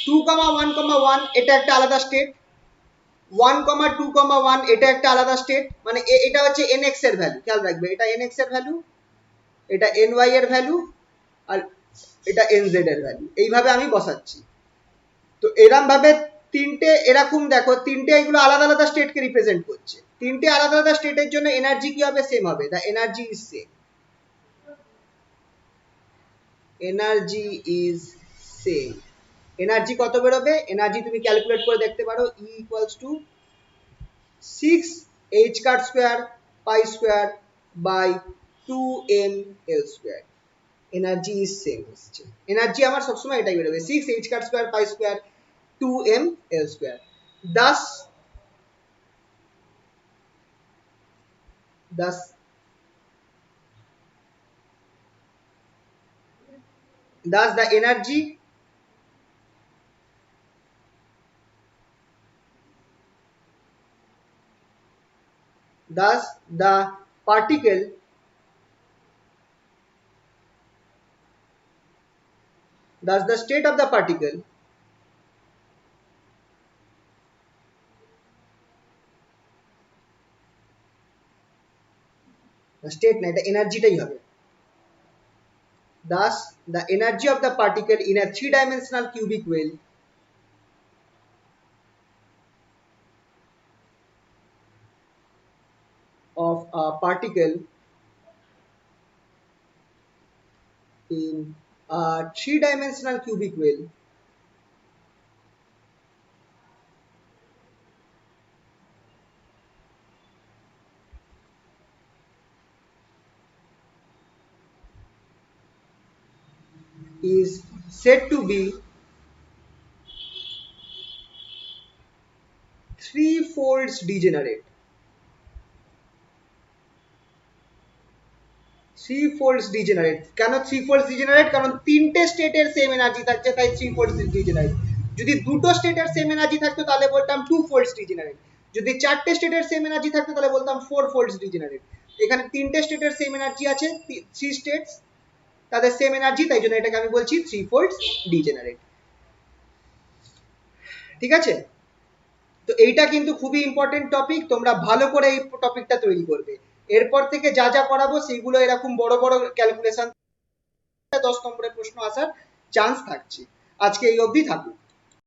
2, 1, 1 এটা একটা আলাদা স্টেট, 1, 2, 1 এটা একটা আলাদা স্টেট, মানে এটা হচ্ছে nx এর ভ্যালু। খেয়াল রাখবে, এটা nx এর ভ্যালু, এটা ny এর ভ্যালু, আর এটা nz এর ভ্যালু। এইভাবে আমি বসাচ্ছি। তো এরকম ভাবে তিনটে, এরকম দেখো তিনটে এগুলো আলাদা আলাদা স্টেটকে রিপ্রেজেন্ট করছে। তিনটে আলাদা আলাদা স্টেটের জন্য এনার্জি কি হবে, সেম হবে। The energy is same, energy is same. Energy কত বেরোবে, এনার্জি তুমি ক্যালকুলেট করে দেখতে পারো, E equals to 6 h cut square pi square by 2m l square. Energy is same হচ্ছে, এনার্জি আমার সবসময় এটাই বেরোবে, 6 h cut square pi square 2m l square. thus thus thus the energy thus the particle thus the state of the particle state না, এটা এনার্জিটাই হবে। thus the energy of the particle in a three-dimensional cubic well of a particle in a three-dimensional cubic well is said to be folds degenerate? Three folds degenerate. কেন three folds degenerate? কারণ তিনটে স্টেটের same energy থাকছে, তাই three folds degenerate. যদি দুটো স্টেটের same energy থাকতো তাহলে বলতাম টু ফোল্ডস ডিজেনারেট। যদি চারটে স্টেটের সেম এনার্জি থাকতো তাহলে বলতাম ফোর ফোল্ডস ডিজেনারেট। এখানে তিনটে স্টেটের সেম এনার্জি আছে, থ্রি স্টেটস তাদের সেম এনার্জি, তাই জন্য এটাকে আমি বলছি থ্রি ফোল্ডস ডিজেনারেট। ঠিক আছে, তো এইটা কিন্তু খুবই ইম্পর্টেন্ট টপিক, তোমরা ভালো করে এই টপিকটা তৈরি করবে। এরপর থেকে যা যা পড়াবো সেগুলো এরকম বড় বড় ক্যালকুলেশন, 10 নম্বরের প্রশ্ন আসার চান্স থাকছে। আজকে এই অবধি থাকুক।